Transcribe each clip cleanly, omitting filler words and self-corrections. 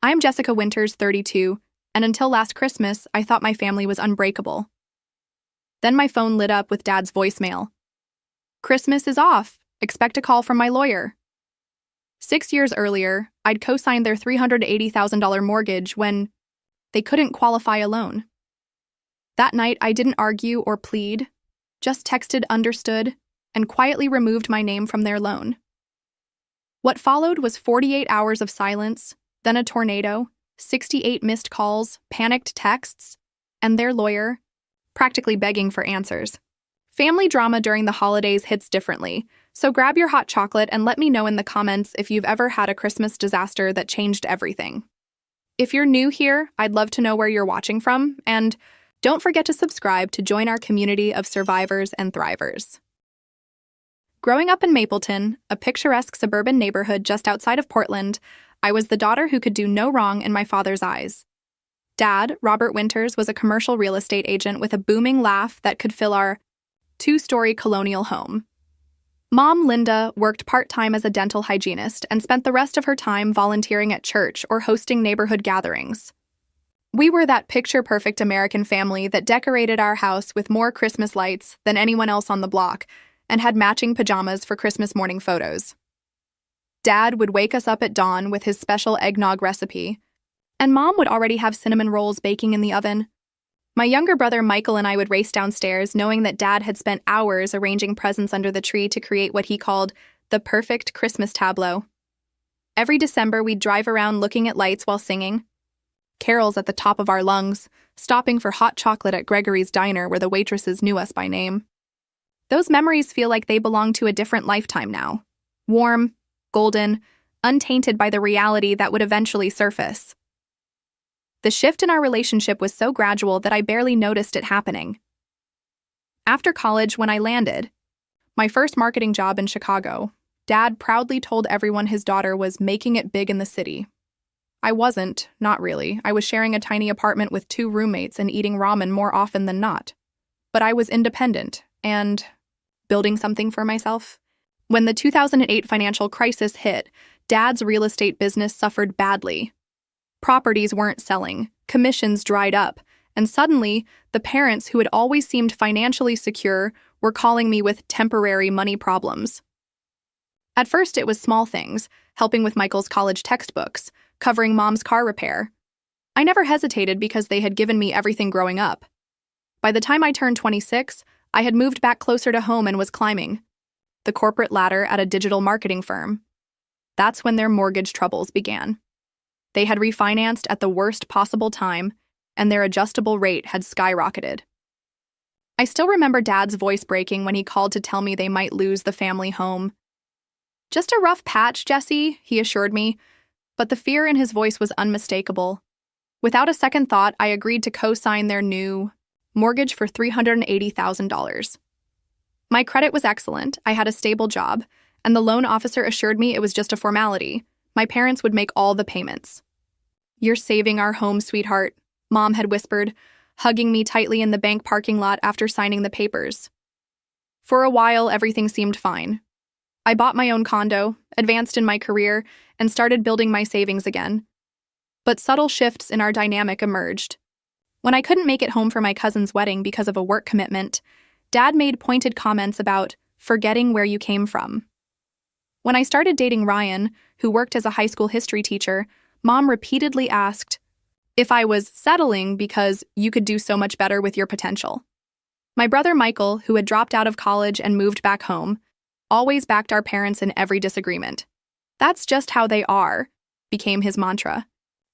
I'm Jessica Winters, 32, and until last Christmas, I thought my family was unbreakable. Then my phone lit up with Dad's voicemail. Christmas is off. Expect a call from my lawyer. 6 years earlier, I'd co-signed their $380,000 mortgage when they couldn't qualify a loan. That night, I didn't argue or plead, just texted understood and quietly removed my name from their loan. What followed was 48 hours of silence, then a tornado, 68 missed calls, panicked texts, and their lawyer practically begging for answers. Family drama during the holidays hits differently, so grab your hot chocolate and let me know in the comments if you've ever had a Christmas disaster that changed everything. If you're new here, I'd love to know where you're watching from, and don't forget to subscribe to join our community of survivors and thrivers. Growing up in Mapleton, a picturesque suburban neighborhood just outside of Portland, I was the daughter who could do no wrong in my father's eyes. Dad, Robert Winters, was a commercial real estate agent with a booming laugh that could fill our two-story colonial home. Mom, Linda, worked part-time as a dental hygienist and spent the rest of her time volunteering at church or hosting neighborhood gatherings. We were that picture-perfect American family that decorated our house with more Christmas lights than anyone else on the block and had matching pajamas for Christmas morning photos. Dad would wake us up at dawn with his special eggnog recipe, and Mom would already have cinnamon rolls baking in the oven. My younger brother Michael and I would race downstairs knowing that Dad had spent hours arranging presents under the tree to create what he called the perfect Christmas tableau. Every December, we'd drive around looking at lights while singing carols at the top of our lungs, stopping for hot chocolate at Gregory's Diner where the waitresses knew us by name. Those memories feel like they belong to a different lifetime now. Warm, golden, untainted by the reality that would eventually surface. The shift in our relationship was so gradual that I barely noticed it happening. After college, when I landed, my first marketing job in Chicago, Dad proudly told everyone his daughter was making it big in the city. I wasn't, not really. I was sharing a tiny apartment with 2 roommates and eating ramen more often than not. But I was independent and building something for myself. When the 2008 financial crisis hit, Dad's real estate business suffered badly. Properties weren't selling, commissions dried up, and suddenly, the parents who had always seemed financially secure were calling me with temporary money problems. At first, it was small things, helping with Michael's college textbooks, covering Mom's car repair. I never hesitated because they had given me everything growing up. By the time I turned 26, I had moved back closer to home and was climbing the corporate ladder at a digital marketing firm. That's when their mortgage troubles began. They had refinanced at the worst possible time, and their adjustable rate had skyrocketed. I still remember Dad's voice breaking when he called to tell me they might lose the family home. "Just a rough patch, Jessie," he assured me, but the fear in his voice was unmistakable. Without a second thought, I agreed to co-sign their new mortgage for $380,000. My credit was excellent, I had a stable job, and the loan officer assured me it was just a formality. My parents would make all the payments. "You're saving our home, sweetheart," Mom had whispered, hugging me tightly in the bank parking lot after signing the papers. For a while, everything seemed fine. I bought my own condo, advanced in my career, and started building my savings again. But subtle shifts in our dynamic emerged. When I couldn't make it home for my cousin's wedding because of a work commitment, Dad made pointed comments about forgetting where you came from. When I started dating Ryan, who worked as a high school history teacher, Mom repeatedly asked if I was settling because you could do so much better with your potential. My brother Michael, who had dropped out of college and moved back home, always backed our parents in every disagreement. "That's just how they are," became his mantra,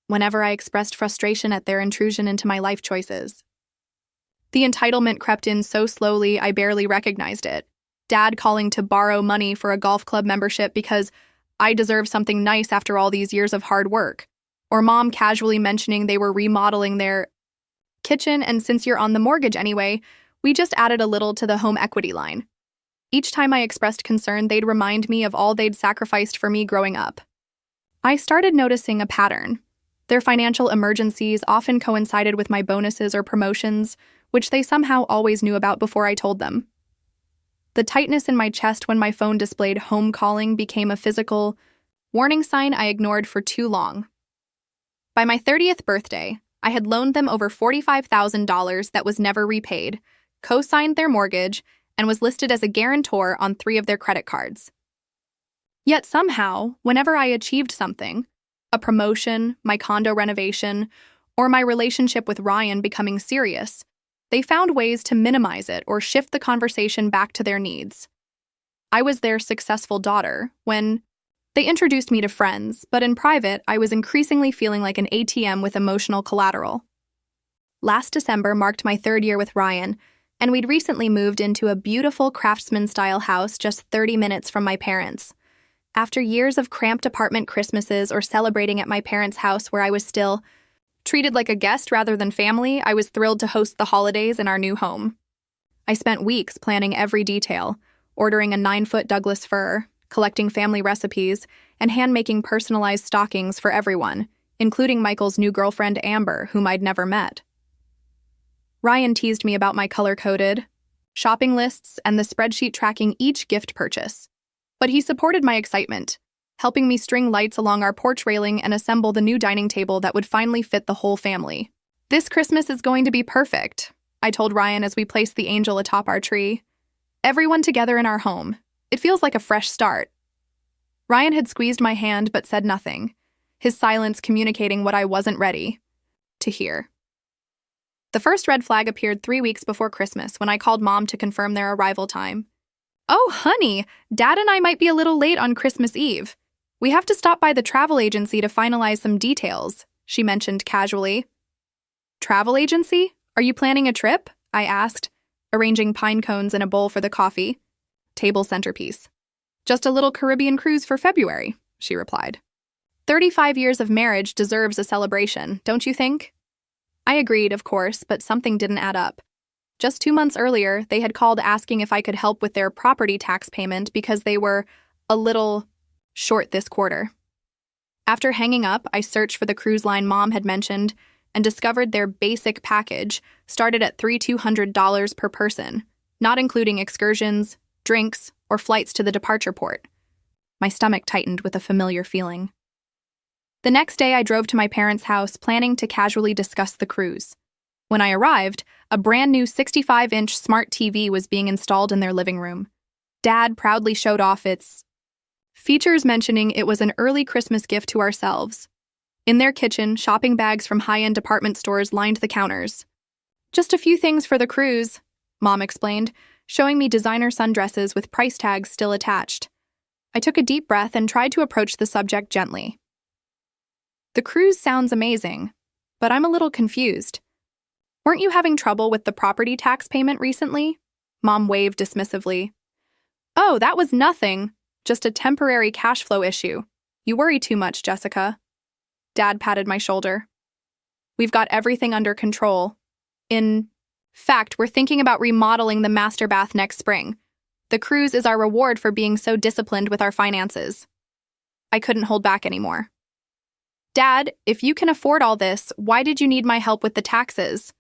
whenever I expressed frustration at their intrusion into my life choices. The entitlement crept in so slowly I barely recognized it. Dad calling to borrow money for a golf club membership because I deserve something nice after all these years of hard work. Or Mom casually mentioning they were remodeling their kitchen, and since you're on the mortgage anyway, we just added a little to the home equity line. Each time I expressed concern, they'd remind me of all they'd sacrificed for me growing up. I started noticing a pattern. Their financial emergencies often coincided with my bonuses or promotions, which they somehow always knew about before I told them. The tightness in my chest when my phone displayed home calling became a physical warning sign I ignored for too long. By my 30th birthday, I had loaned them over $45,000 that was never repaid, co-signed their mortgage, and was listed as a guarantor on 3 of their credit cards. Yet somehow, whenever I achieved something, a promotion, my condo renovation, or my relationship with Ryan becoming serious, they found ways to minimize it or shift the conversation back to their needs. I was their successful daughter when they introduced me to friends, but in private, I was increasingly feeling like an ATM with emotional collateral. Last December marked my 3rd year with Ryan, and we'd recently moved into a beautiful craftsman-style house just 30 minutes from my parents. After years of cramped apartment Christmases or celebrating at my parents' house where I was still treated like a guest rather than family, I was thrilled to host the holidays in our new home. I spent weeks planning every detail, ordering a 9-foot Douglas fir, collecting family recipes, and hand-making personalized stockings for everyone, including Michael's new girlfriend Amber, whom I'd never met. Ryan teased me about my color-coded shopping lists and the spreadsheet tracking each gift purchase. But he supported my excitement, helping me string lights along our porch railing and assemble the new dining table that would finally fit the whole family. "This Christmas is going to be perfect," I told Ryan as we placed the angel atop our tree. "Everyone together in our home. It feels like a fresh start." Ryan had squeezed my hand but said nothing, his silence communicating what I wasn't ready to hear. The first red flag appeared 3 weeks before Christmas when I called Mom to confirm their arrival time. "Oh, honey, Dad and I might be a little late on Christmas Eve. We have to stop by the travel agency to finalize some details," she mentioned casually. "Travel agency? Are you planning a trip?" I asked, arranging pine cones in a bowl for the coffee table centerpiece. "Just a little Caribbean cruise for February," she replied. 35 years of marriage deserves a celebration, don't you think? I agreed, of course, but something didn't add up. Just 2 months earlier, they had called asking if I could help with their property tax payment because they were a little short this quarter. After hanging up, I searched for the cruise line Mom had mentioned and discovered their basic package started at $3,200 per person, not including excursions, drinks, or flights to the departure port. My stomach tightened with a familiar feeling. The next day, I drove to my parents' house, planning to casually discuss the cruise. When I arrived, a brand new 65-inch smart TV was being installed in their living room. Dad proudly showed off its features, mentioning it was an early Christmas gift to ourselves. In their kitchen, shopping bags from high-end department stores lined the counters. "Just a few things for the cruise," Mom explained, showing me designer sundresses with price tags still attached. I took a deep breath and tried to approach the subject gently. "The cruise sounds amazing, but I'm a little confused. Weren't you having trouble with the property tax payment recently?" Mom waved dismissively. "Oh, that was nothing. Just a temporary cash flow issue. You worry too much, Jessica." Dad patted my shoulder. "We've got everything under control. In fact, we're thinking about remodeling the master bath next spring. The cruise is our reward for being so disciplined with our finances." I couldn't hold back anymore. "Dad, if you can afford all this, why did you need my help with the taxes?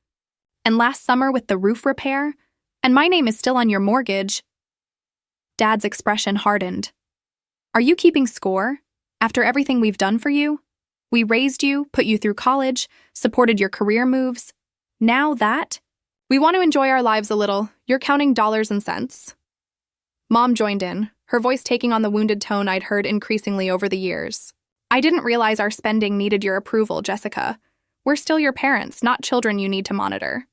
And last summer with the roof repair? And my name is still on your mortgage." Dad's expression hardened. "Are you keeping score? After everything we've done for you? We raised you, put you through college, supported your career moves. Now that? We want to enjoy our lives a little. You're counting dollars and cents." Mom joined in, her voice taking on the wounded tone I'd heard increasingly over the years. "I didn't realize our spending needed your approval, Jessica. We're still your parents, not children you need to monitor."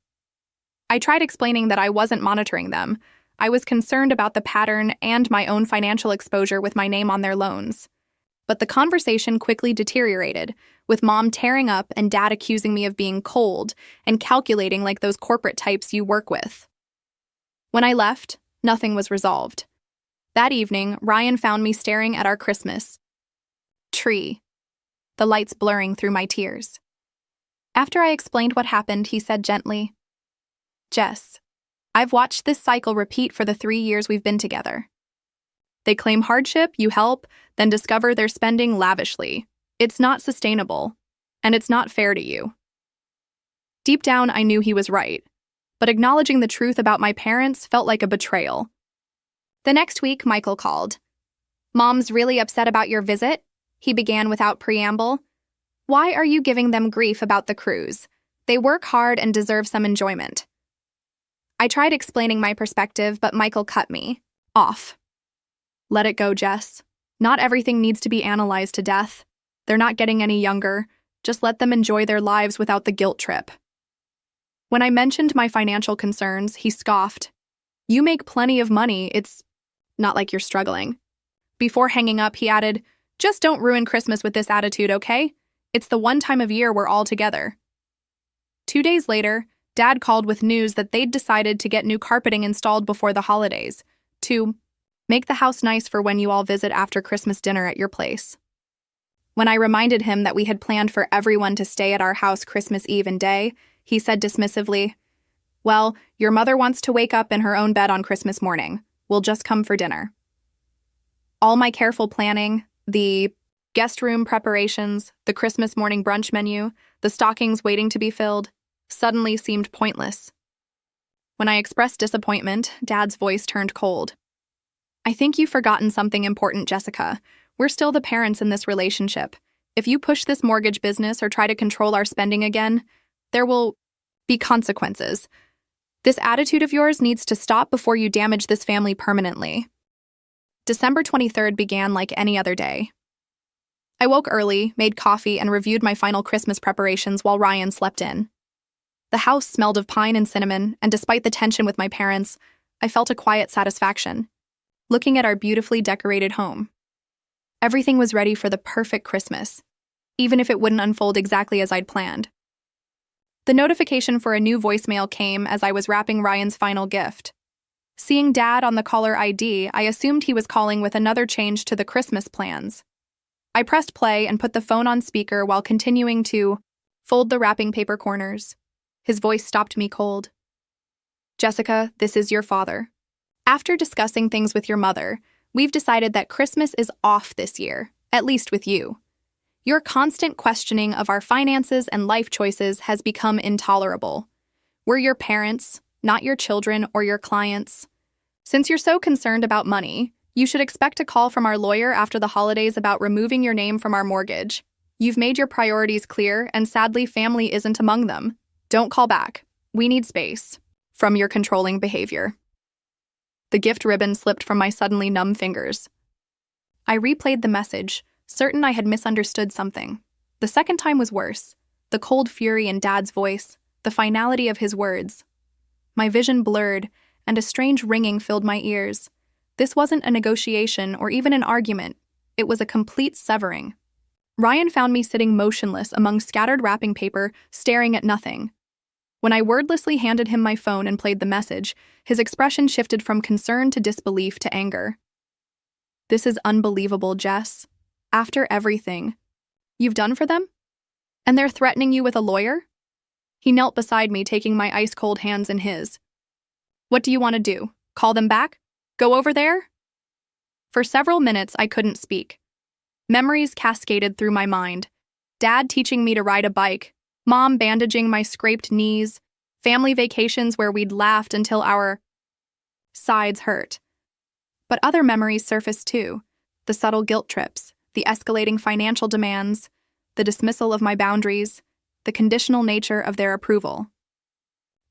I tried explaining that I wasn't monitoring them. I was concerned about the pattern and my own financial exposure with my name on their loans. But the conversation quickly deteriorated, with Mom tearing up and Dad accusing me of being cold and calculating like those corporate types you work with. When I left, nothing was resolved. That evening, Ryan found me staring at our Christmas tree, the lights blurring through my tears. After I explained what happened, he said gently, "Jess, I've watched this cycle repeat for the 3 years we've been together. They claim hardship, you help, then discover they're spending lavishly. It's not sustainable, and it's not fair to you." Deep down, I knew he was right, but acknowledging the truth about my parents felt like a betrayal. The next week, Michael called. "Mom's really upset about your visit," he began without preamble. Why are you giving them grief about the cruise? They work hard and deserve some enjoyment. I tried explaining my perspective, but Michael cut me off. Let it go, Jess. Not everything needs to be analyzed to death. They're not getting any younger. Just let them enjoy their lives without the guilt trip. When I mentioned my financial concerns, he scoffed. You make plenty of money. It's not like you're struggling. Before hanging up, he added, just don't ruin Christmas with this attitude, okay? It's the one time of year we're all together. 2 days later, Dad called with news that they'd decided to get new carpeting installed before the holidays, to make the house nice for when you all visit after Christmas dinner at your place. When I reminded him that we had planned for everyone to stay at our house Christmas Eve and day, he said dismissively, well, your mother wants to wake up in her own bed on Christmas morning. We'll just come for dinner. All my careful planning, the guest room preparations, the Christmas morning brunch menu, the stockings waiting to be filled, suddenly seemed pointless. When I expressed disappointment, Dad's voice turned cold. I think you've forgotten something important, Jessica. We're still the parents in this relationship. If you push this mortgage business or try to control our spending again, there will be consequences. This attitude of yours needs to stop before you damage this family permanently. December 23rd began like any other day. I woke early, made coffee, and reviewed my final Christmas preparations while Ryan slept in. The house smelled of pine and cinnamon, and despite the tension with my parents, I felt a quiet satisfaction, looking at our beautifully decorated home. Everything was ready for the perfect Christmas, even if it wouldn't unfold exactly as I'd planned. The notification for a new voicemail came as I was wrapping Ryan's final gift. Seeing Dad on the caller ID, I assumed he was calling with another change to the Christmas plans. I pressed play and put the phone on speaker while continuing to fold the wrapping paper corners. His voice stopped me cold. Jessica, this is your father. After discussing things with your mother, we've decided that Christmas is off this year, at least with you. Your constant questioning of our finances and life choices has become intolerable. We're your parents, not your children or your clients. Since you're so concerned about money, you should expect a call from our lawyer after the holidays about removing your name from our mortgage. You've made your priorities clear, and sadly, family isn't among them. Don't call back. We need space from your controlling behavior. The gift ribbon slipped from my suddenly numb fingers. I replayed the message, certain I had misunderstood something. The second time was worse. The cold fury in Dad's voice, the finality of his words. My vision blurred, and a strange ringing filled my ears. This wasn't a negotiation or even an argument. It was a complete severing. Ryan found me sitting motionless among scattered wrapping paper, staring at nothing. When I wordlessly handed him my phone and played the message, his expression shifted from concern to disbelief to anger. This is unbelievable, Jess. After everything you've done for them? And they're threatening you with a lawyer? He knelt beside me, taking my ice-cold hands in his. What do you want to do? Call them back? Go over there? For several minutes, I couldn't speak. Memories cascaded through my mind. Dad teaching me to ride a bike, Mom bandaging my scraped knees, family vacations where we'd laughed until our sides hurt. But other memories surfaced too. The subtle guilt trips, the escalating financial demands, the dismissal of my boundaries, the conditional nature of their approval.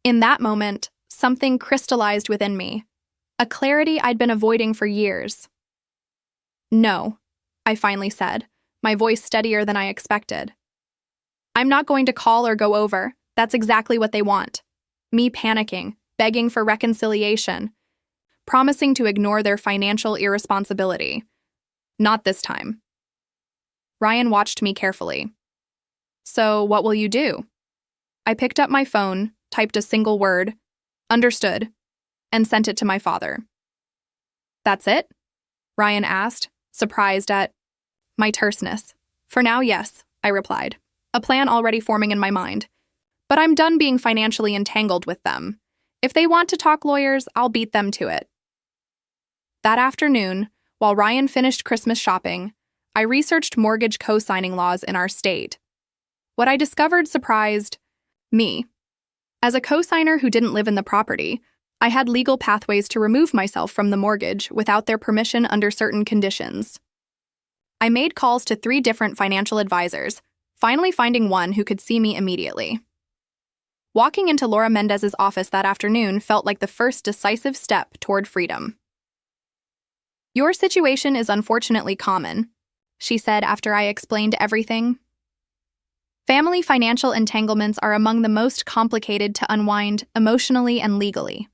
In that moment, something crystallized within me, a clarity I'd been avoiding for years. No, I finally said, my voice steadier than I expected. I'm not going to call or go over. That's exactly what they want. Me panicking, begging for reconciliation, promising to ignore their financial irresponsibility. Not this time. Ryan watched me carefully. So, what will you do? I picked up my phone, typed a single word, understood, and sent it to my father. That's it? Ryan asked, surprised at my terseness. For now, yes, I replied, a plan already forming in my mind. But I'm done being financially entangled with them. If they want to talk lawyers, I'll beat them to it. That afternoon, while Ryan finished Christmas shopping, I researched mortgage co-signing laws in our state. What I discovered surprised me. As a co-signer who didn't live in the property, I had legal pathways to remove myself from the mortgage without their permission under certain conditions. I made calls to 3 different financial advisors, finally finding one who could see me immediately. Walking into Laura Mendez's office that afternoon felt like the first decisive step toward freedom. "Your situation is unfortunately common," she said after I explained everything. "Family financial entanglements are among the most complicated to unwind emotionally and legally."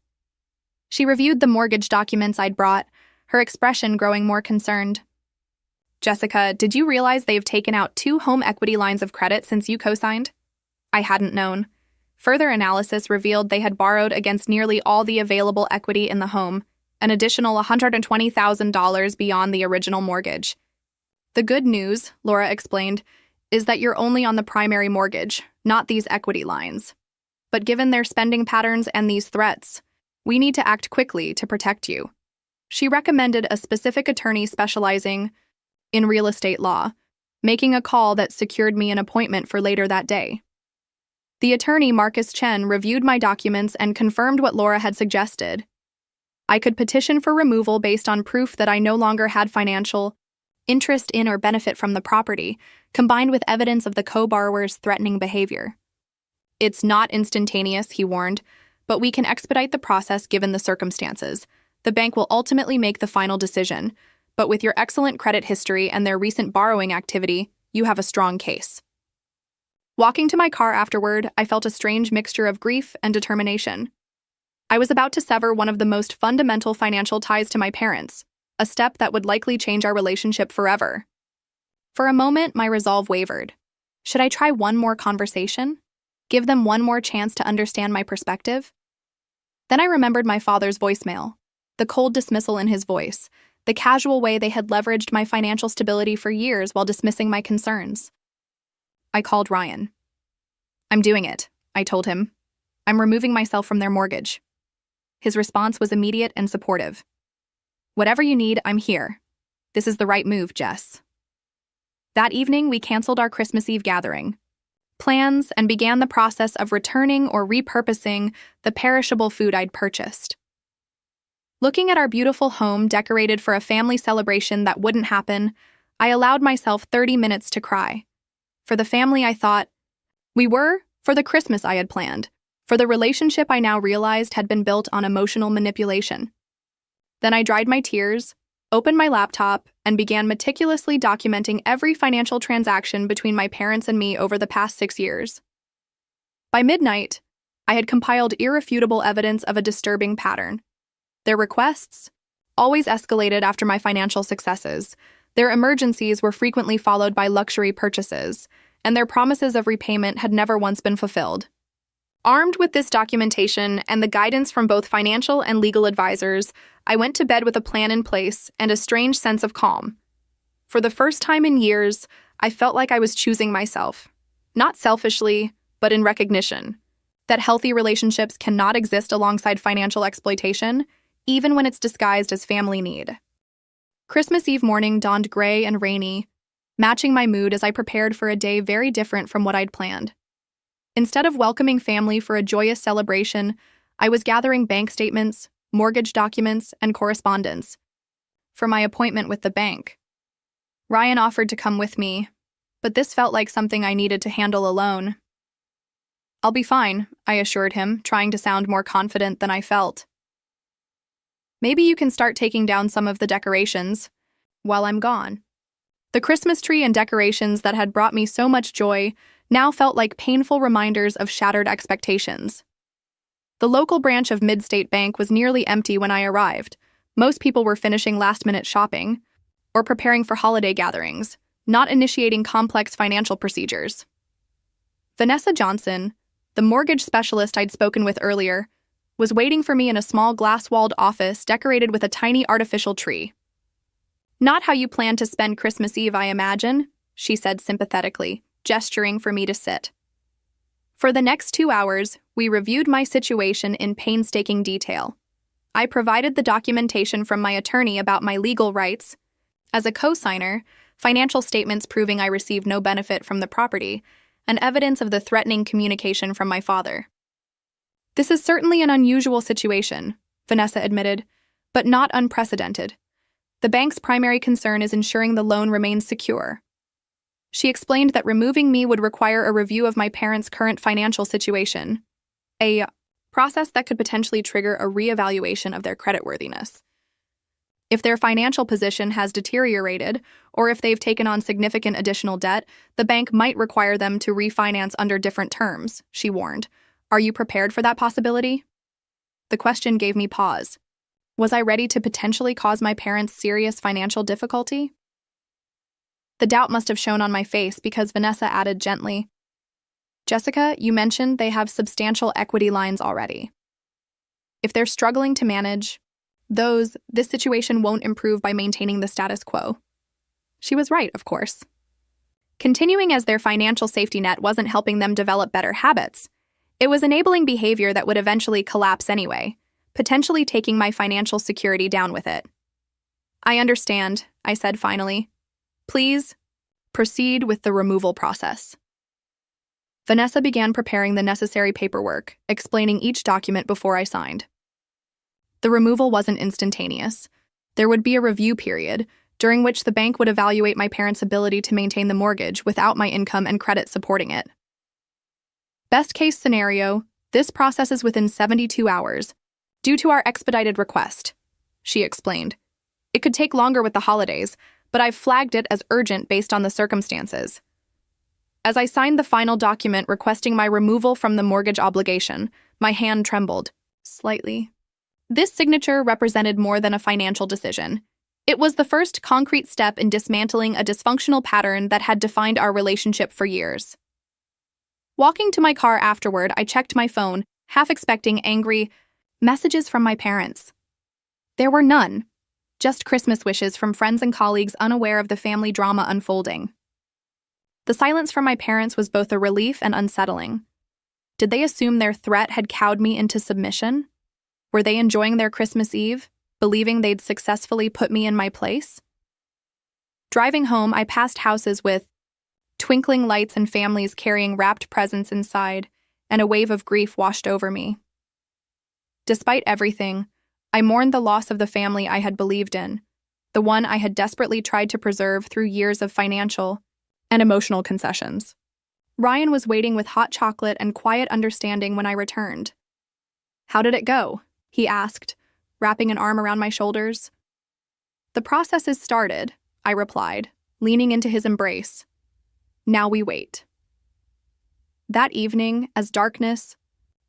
She reviewed the mortgage documents I'd brought, her expression growing more concerned. "Jessica, did you realize they've taken out 2 home equity lines of credit since you co-signed?" I hadn't known. Further analysis revealed they had borrowed against nearly all the available equity in the home, an additional $120,000 beyond the original mortgage. "The good news," Laura explained, "is that you're only on the primary mortgage, not these equity lines. But given their spending patterns and these threats, we need to act quickly to protect you." She recommended a specific attorney specializing in real estate law, making a call that secured me an appointment for later that day. The attorney, Marcus Chen, reviewed my documents and confirmed what Laura had suggested. I could petition for removal based on proof that I no longer had financial interest in or benefit from the property, combined with evidence of the co-borrower's threatening behavior. "It's not instantaneous," he warned, "but we can expedite the process given the circumstances. The bank will ultimately make the final decision, but with your excellent credit history and their recent borrowing activity, you have a strong case." Walking to my car afterward, I felt a strange mixture of grief and determination. I was about to sever one of the most fundamental financial ties to my parents, a step that would likely change our relationship forever. For a moment, my resolve wavered. Should I try one more conversation? Give them one more chance to understand my perspective? Then I remembered my father's voicemail, the cold dismissal in his voice, the casual way they had leveraged my financial stability for years while dismissing my concerns. I called Ryan. "I'm doing it," I told him. "I'm removing myself from their mortgage." His response was immediate and supportive. "Whatever you need, I'm here. This is the right move, Jess." That evening, we canceled our Christmas Eve gathering plans and began the process of returning or repurposing the perishable food I'd purchased. Looking at our beautiful home decorated for a family celebration that wouldn't happen, I allowed myself 30 minutes to cry. For the family I thought we were, for the Christmas I had planned, for the relationship I now realized had been built on emotional manipulation. Then I dried my tears, opened my laptop, and began meticulously documenting every financial transaction between my parents and me over the past 6 years. By midnight, I had compiled irrefutable evidence of a disturbing pattern. Their requests always escalated after my financial successes. Their emergencies were frequently followed by luxury purchases, and their promises of repayment had never once been fulfilled. Armed with this documentation and the guidance from both financial and legal advisors, I went to bed with a plan in place and a strange sense of calm. For the first time in years, I felt like I was choosing myself, not selfishly, but in recognition that healthy relationships cannot exist alongside financial exploitation, even when it's disguised as family need. Christmas Eve morning dawned gray and rainy, matching my mood as I prepared for a day very different from what I'd planned. Instead of welcoming family for a joyous celebration, I was gathering bank statements, mortgage documents, and correspondence for my appointment with the bank. Ryan offered to come with me, but this felt like something I needed to handle alone. "I'll be fine," I assured him, trying to sound more confident than I felt. "Maybe you can start taking down some of the decorations while I'm gone." The Christmas tree and decorations that had brought me so much joy now felt like painful reminders of shattered expectations. The local branch of Mid-State Bank was nearly empty when I arrived. Most people were finishing last-minute shopping or preparing for holiday gatherings, not initiating complex financial procedures. Vanessa Johnson, the mortgage specialist I'd spoken with earlier, was waiting for me in a small glass-walled office decorated with a tiny artificial tree. "Not how you plan to spend Christmas Eve, I imagine," she said sympathetically, gesturing for me to sit. For the next 2 hours, we reviewed my situation in painstaking detail. I provided the documentation from my attorney about my legal rights. As a co-signer, financial statements proving I received no benefit from the property, and evidence of the threatening communication from my father. "This is certainly an unusual situation," Vanessa admitted, "but not unprecedented. The bank's primary concern is ensuring the loan remains secure." She explained that removing me would require a review of my parents' current financial situation, a process that could potentially trigger a reevaluation of their creditworthiness. If their financial position has deteriorated, or if they've taken on significant additional debt, the bank might require them to refinance under different terms, she warned. Are you prepared for that possibility? The question gave me pause. Was I ready to potentially cause my parents serious financial difficulty? The doubt must have shown on my face because Vanessa added gently, Jessica, you mentioned they have substantial equity lines already. If they're struggling to manage this situation won't improve by maintaining the status quo. She was right, of course. Continuing as their financial safety net wasn't helping them develop better habits. It was enabling behavior that would eventually collapse anyway, potentially taking my financial security down with it. I understand, I said finally. Please, proceed with the removal process. Vanessa began preparing the necessary paperwork, explaining each document before I signed. The removal wasn't instantaneous. There would be a review period, during which the bank would evaluate my parents' ability to maintain the mortgage without my income and credit supporting it. Best case scenario, this process is within 72 hours, due to our expedited request, she explained. It could take longer with the holidays, but I've flagged it as urgent based on the circumstances. As I signed the final document requesting my removal from the mortgage obligation, my hand trembled, slightly. This signature represented more than a financial decision. It was the first concrete step in dismantling a dysfunctional pattern that had defined our relationship for years. Walking to my car afterward, I checked my phone, half expecting angry messages from my parents. There were none, just Christmas wishes from friends and colleagues unaware of the family drama unfolding. The silence from my parents was both a relief and unsettling. Did they assume their threat had cowed me into submission? Were they enjoying their Christmas Eve, believing they'd successfully put me in my place? Driving home, I passed houses with twinkling lights and families carrying wrapped presents inside, and a wave of grief washed over me. Despite everything, I mourned the loss of the family I had believed in, the one I had desperately tried to preserve through years of financial and emotional concessions. Ryan was waiting with hot chocolate and quiet understanding when I returned. How did it go? He asked, wrapping an arm around my shoulders. The process is started, I replied, leaning into his embrace. Now we wait. That evening, as darkness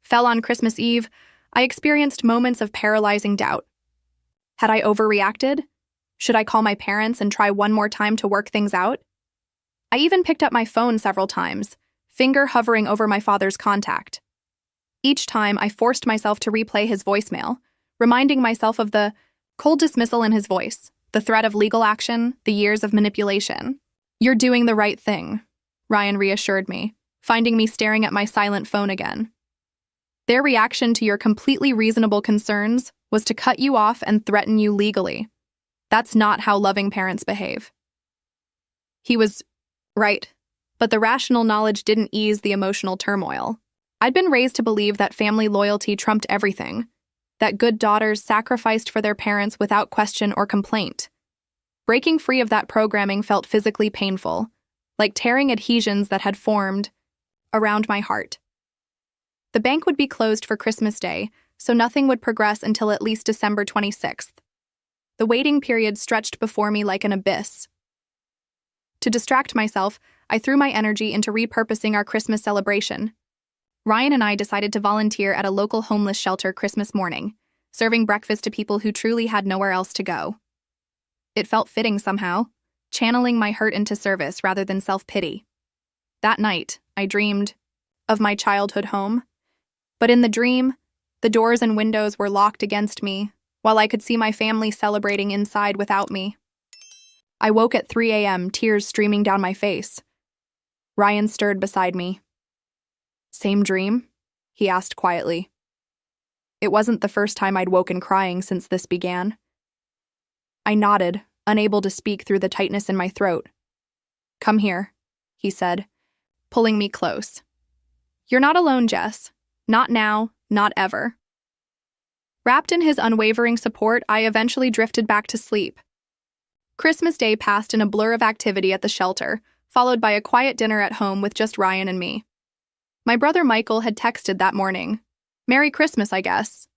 fell on Christmas Eve, I experienced moments of paralyzing doubt. Had I overreacted? Should I call my parents and try one more time to work things out? I even picked up my phone several times, finger hovering over my father's contact. Each time, I forced myself to replay his voicemail, reminding myself of the cold dismissal in his voice, the threat of legal action, the years of manipulation. You're doing the right thing, Ryan reassured me, finding me staring at my silent phone again. Their reaction to your completely reasonable concerns was to cut you off and threaten you legally. That's not how loving parents behave. He was right, but the rational knowledge didn't ease the emotional turmoil. I'd been raised to believe that family loyalty trumped everything, that good daughters sacrificed for their parents without question or complaint. Breaking free of that programming felt physically painful, like tearing adhesions that had formed around my heart. The bank would be closed for Christmas Day, so nothing would progress until at least December 26th. The waiting period stretched before me like an abyss. To distract myself, I threw my energy into repurposing our Christmas celebration. Ryan and I decided to volunteer at a local homeless shelter Christmas morning, serving breakfast to people who truly had nowhere else to go. It felt fitting somehow, channeling my hurt into service rather than self-pity. That night, I dreamed of my childhood home. But in the dream, the doors and windows were locked against me, while I could see my family celebrating inside without me. I woke at 3 a.m., tears streaming down my face. Ryan stirred beside me. Same dream? He asked quietly. It wasn't the first time I'd woken crying since this began. I nodded, unable to speak through the tightness in my throat. Come here, he said, pulling me close. You're not alone, Jess. Not now, not ever. Wrapped in his unwavering support, I eventually drifted back to sleep. Christmas Day passed in a blur of activity at the shelter, followed by a quiet dinner at home with just Ryan and me. My brother Michael had texted that morning, "Merry Christmas, I guess,"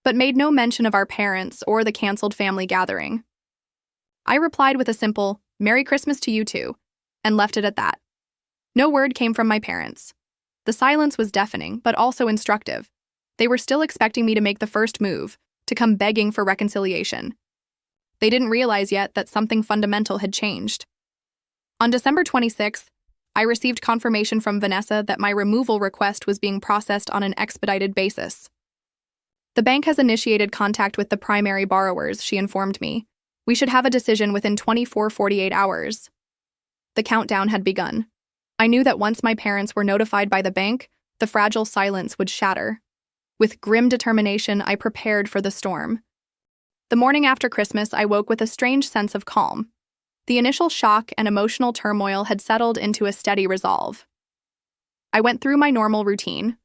but made no mention of our parents or the canceled family gathering. I replied with a simple, "Merry Christmas to you too," and left it at that. No word came from my parents. The silence was deafening, but also instructive. They were still expecting me to make the first move, to come begging for reconciliation. They didn't realize yet that something fundamental had changed. On December 26th, I received confirmation from Vanessa that my removal request was being processed on an expedited basis. The bank has initiated contact with the primary borrowers, she informed me. We should have a decision within 24-48 hours. The countdown had begun. I knew that once my parents were notified by the bank, the fragile silence would shatter. With grim determination, I prepared for the storm. The morning after Christmas, I woke with a strange sense of calm. The initial shock and emotional turmoil had settled into a steady resolve. I went through my normal routine: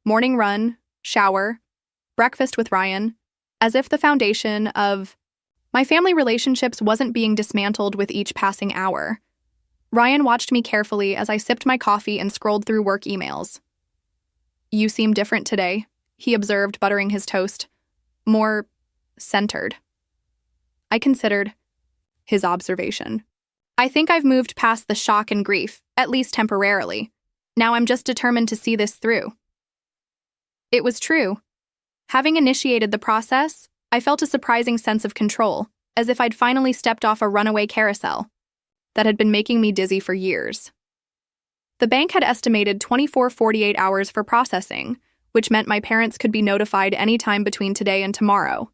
morning run, shower, breakfast with Ryan, as if the foundation of my family relationships wasn't being dismantled with each passing hour. Ryan watched me carefully as I sipped my coffee and scrolled through work emails. "You seem different today," he observed, buttering his toast. "More centered." I considered his observation. "I think I've moved past the shock and grief, at least temporarily. Now I'm just determined to see this through." It was true. Having initiated the process, I felt a surprising sense of control, as if I'd finally stepped off a runaway carousel that had been making me dizzy for years. The bank had estimated 24-48 hours for processing, which meant my parents could be notified any time between today and tomorrow.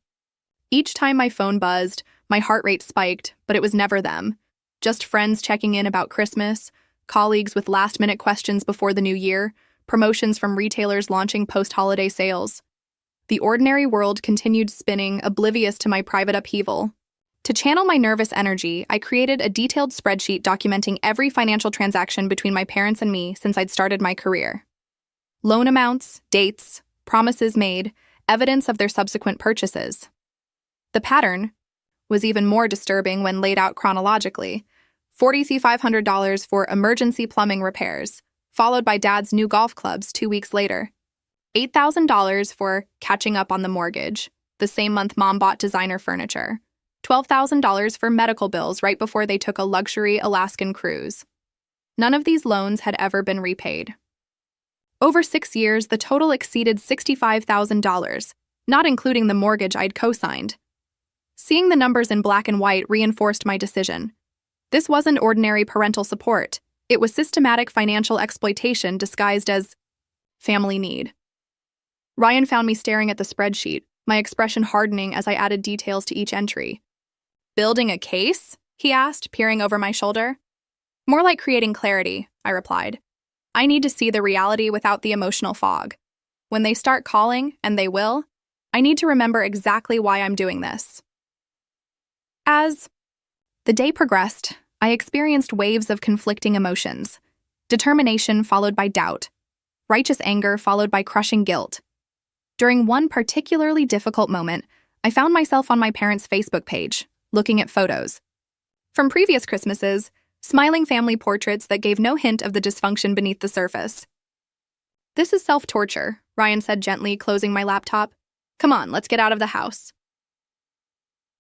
Each time my phone buzzed, my heart rate spiked, but it was never them. Just friends checking in about Christmas, colleagues with last-minute questions before the new year, promotions from retailers launching post-holiday sales. The ordinary world continued spinning, oblivious to my private upheaval. To channel my nervous energy, I created a detailed spreadsheet documenting every financial transaction between my parents and me since I'd started my career. Loan amounts, dates, promises made, evidence of their subsequent purchases. The pattern was even more disturbing when laid out chronologically. $4,500 for emergency plumbing repairs, followed by Dad's new golf clubs 2 weeks later. $8,000 for catching up on the mortgage, the same month Mom bought designer furniture. $12,000 for medical bills right before they took a luxury Alaskan cruise. None of these loans had ever been repaid. Over 6 years, the total exceeded $65,000, not including the mortgage I'd co-signed. Seeing the numbers in black and white reinforced my decision. This wasn't ordinary parental support. It was systematic financial exploitation disguised as family need. Ryan found me staring at the spreadsheet, my expression hardening as I added details to each entry. "Building a case?" he asked, peering over my shoulder. "More like creating clarity," I replied. "I need to see the reality without the emotional fog. When they start calling, and they will, I need to remember exactly why I'm doing this." As the day progressed, I experienced waves of conflicting emotions. Determination followed by doubt. Righteous anger followed by crushing guilt. During one particularly difficult moment, I found myself on my parents' Facebook page, looking at photos. From previous Christmases, smiling family portraits that gave no hint of the dysfunction beneath the surface. "This is self-torture," Ryan said gently, closing my laptop. "Come on, let's get out of the house."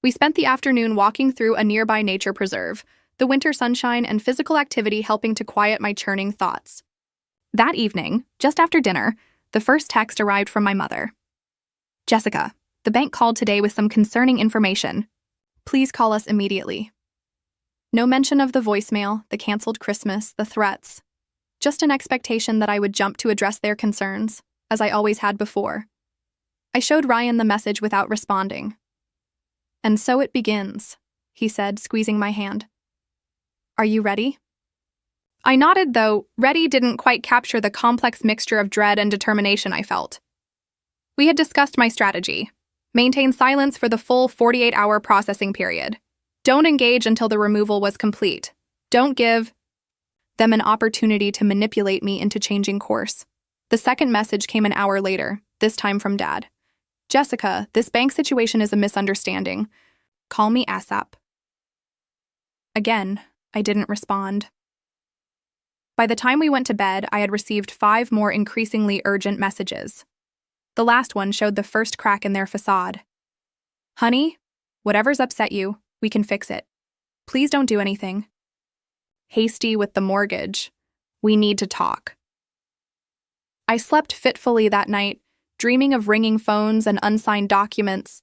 We spent the afternoon walking through a nearby nature preserve, the winter sunshine and physical activity helping to quiet my churning thoughts. That evening, just after dinner, the first text arrived from my mother. "Jessica, the bank called today with some concerning information. Please call us immediately." No mention of the voicemail, the canceled Christmas, the threats. Just an expectation that I would jump to address their concerns, as I always had before. I showed Ryan the message without responding. "And so it begins," he said, squeezing my hand. "Are you ready?" I nodded, though ready didn't quite capture the complex mixture of dread and determination I felt. We had discussed my strategy. Maintain silence for the full 48-hour processing period. Don't engage until the removal was complete. Don't give them an opportunity to manipulate me into changing course. The second message came an hour later, this time from Dad. "Jessica, this bank situation is a misunderstanding. Call me ASAP." Again, I didn't respond. By the time we went to bed, I had received 5 more increasingly urgent messages. The last one showed the first crack in their facade. Honey, whatever's upset you, we can fix it. Please don't do anything. Hasty with the mortgage. We need to talk. I slept fitfully that night, dreaming of ringing phones and unsigned documents.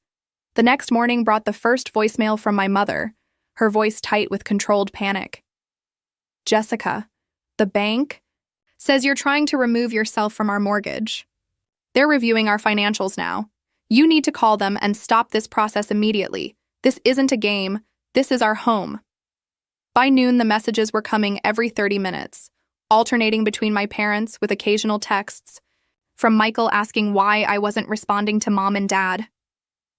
The next morning brought the first voicemail from my mother, her voice tight with controlled panic. Jessica, the bank says you're trying to remove yourself from our mortgage. They're reviewing our financials now. You need to call them and stop this process immediately. This isn't a game. This is our home. By noon, the messages were coming every 30 minutes, alternating between my parents with occasional texts, from Michael asking why I wasn't responding to Mom and Dad.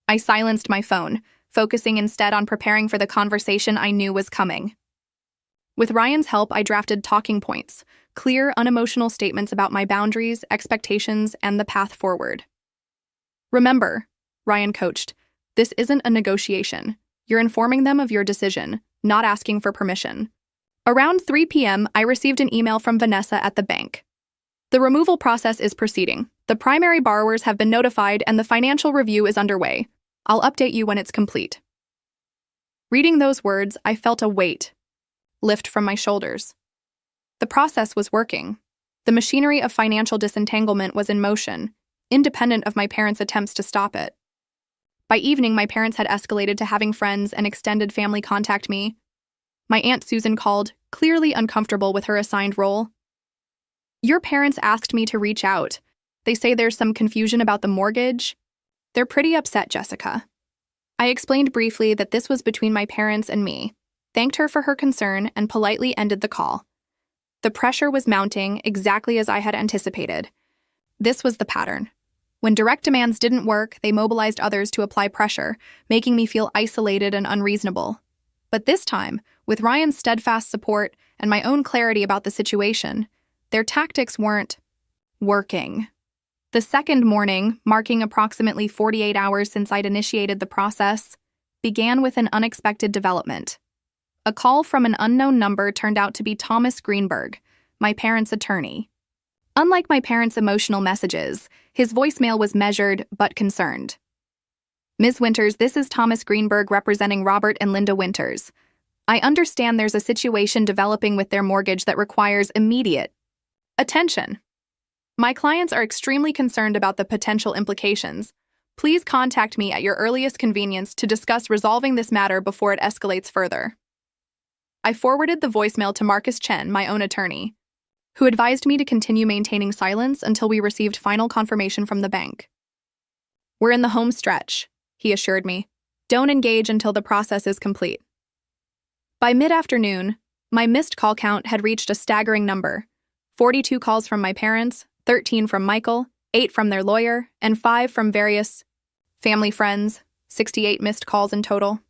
I silenced my phone, focusing instead on preparing for the conversation I knew was coming. With Ryan's help, I drafted talking points, clear, unemotional statements about my boundaries, expectations, and the path forward. Remember, Ryan coached, this isn't a negotiation. You're informing them of your decision, not asking for permission. Around 3 p.m., I received an email from Vanessa at the bank. The removal process is proceeding. The primary borrowers have been notified and the financial review is underway. I'll update you when it's complete. Reading those words, I felt a weight lift from my shoulders. The process was working. The machinery of financial disentanglement was in motion, independent of my parents' attempts to stop it. By evening, my parents had escalated to having friends and extended family contact me. My Aunt Susan called, clearly uncomfortable with her assigned role. Your parents asked me to reach out. They say there's some confusion about the mortgage. They're pretty upset, Jessica. I explained briefly that this was between my parents and me, thanked her for her concern, and politely ended the call. The pressure was mounting exactly as I had anticipated. This was the pattern. When direct demands didn't work, they mobilized others to apply pressure, making me feel isolated and unreasonable. But this time, with Ryan's steadfast support and my own clarity about the situation, their tactics weren't working. The second morning, marking approximately 48 hours since I'd initiated the process, began with an unexpected development. A call from an unknown number turned out to be Thomas Greenberg, my parents' attorney. Unlike my parents' emotional messages, his voicemail was measured but concerned. Ms. Winters, this is Thomas Greenberg representing Robert and Linda Winters. I understand there's a situation developing with their mortgage that requires immediate attention. My clients are extremely concerned about the potential implications. Please contact me at your earliest convenience to discuss resolving this matter before it escalates further. I forwarded the voicemail to Marcus Chen, my own attorney, who advised me to continue maintaining silence until we received final confirmation from the bank. We're in the home stretch, he assured me. Don't engage until the process is complete. By mid-afternoon, my missed call count had reached a staggering number: 42 calls from my parents, 13 from Michael, 8 from their lawyer, and 5 from various family friends, 68 missed calls in total.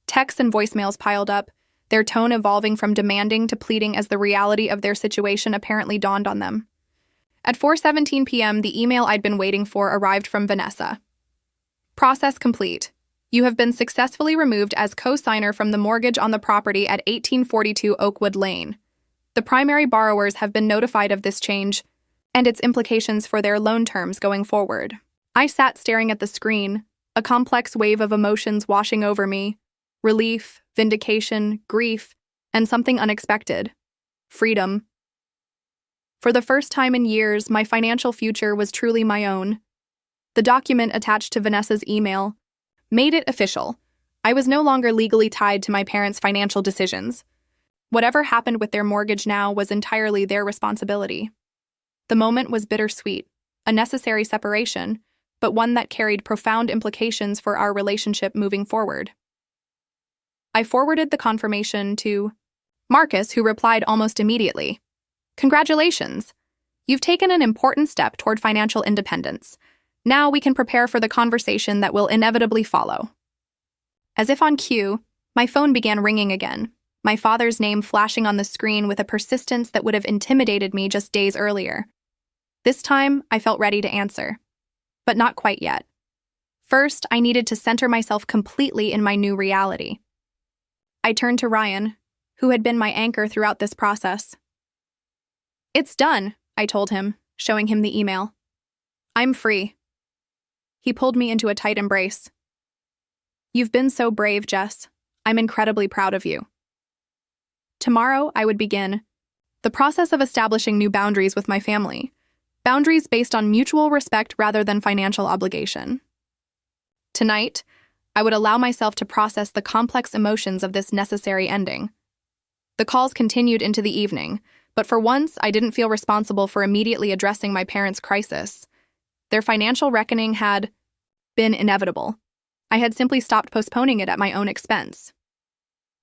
Texts and voicemails piled up, their tone evolving from demanding to pleading as the reality of their situation apparently dawned on them. At 4:17 p.m., the email I'd been waiting for arrived from Vanessa. Process complete. You have been successfully removed as co-signer from the mortgage on the property at 1842 Oakwood Lane. The primary borrowers have been notified of this change and its implications for their loan terms going forward. I sat staring at the screen, a complex wave of emotions washing over me: relief, vindication, grief, and something unexpected: freedom. For the first time in years, my financial future was truly my own. The document attached to Vanessa's email made it official. I was no longer legally tied to my parents' financial decisions. Whatever happened with their mortgage now was entirely their responsibility. The moment was bittersweet, a necessary separation, but one that carried profound implications for our relationship moving forward. I forwarded the confirmation to Marcus, who replied almost immediately. Congratulations! You've taken an important step toward financial independence. Now we can prepare for the conversation that will inevitably follow. As if on cue, my phone began ringing again, my father's name flashing on the screen with a persistence that would have intimidated me just days earlier. This time, I felt ready to answer. But not quite yet. First, I needed to center myself completely in my new reality. I turned to Ryan, who had been my anchor throughout this process. It's done, I told him, showing him the email. I'm free. He pulled me into a tight embrace. You've been so brave, Jess. I'm incredibly proud of you. Tomorrow, I would begin the process of establishing new boundaries with my family. Boundaries based on mutual respect rather than financial obligation. Tonight, I would allow myself to process the complex emotions of this necessary ending. The calls continued into the evening, but for once, I didn't feel responsible for immediately addressing my parents' crisis. Their financial reckoning had been inevitable. I had simply stopped postponing it at my own expense.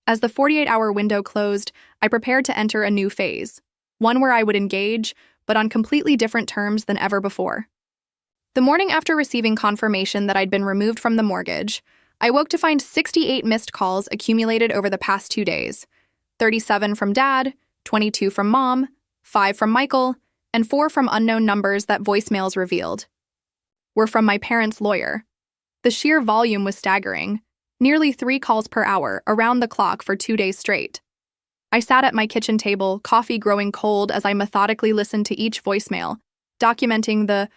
As the 48-hour window closed, I prepared to enter a new phase, one where I would engage, but on completely different terms than ever before. The morning after receiving confirmation that I'd been removed from the mortgage, I woke to find 68 missed calls accumulated over the past 2 days, 37 from Dad, 22 from Mom, 5 from Michael, and 4 from unknown numbers that voicemails revealed were from my parents' lawyer. The sheer volume was staggering, nearly 3 calls per hour, around the clock for 2 days straight. I sat at my kitchen table, coffee growing cold as I methodically listened to each voicemail, documenting the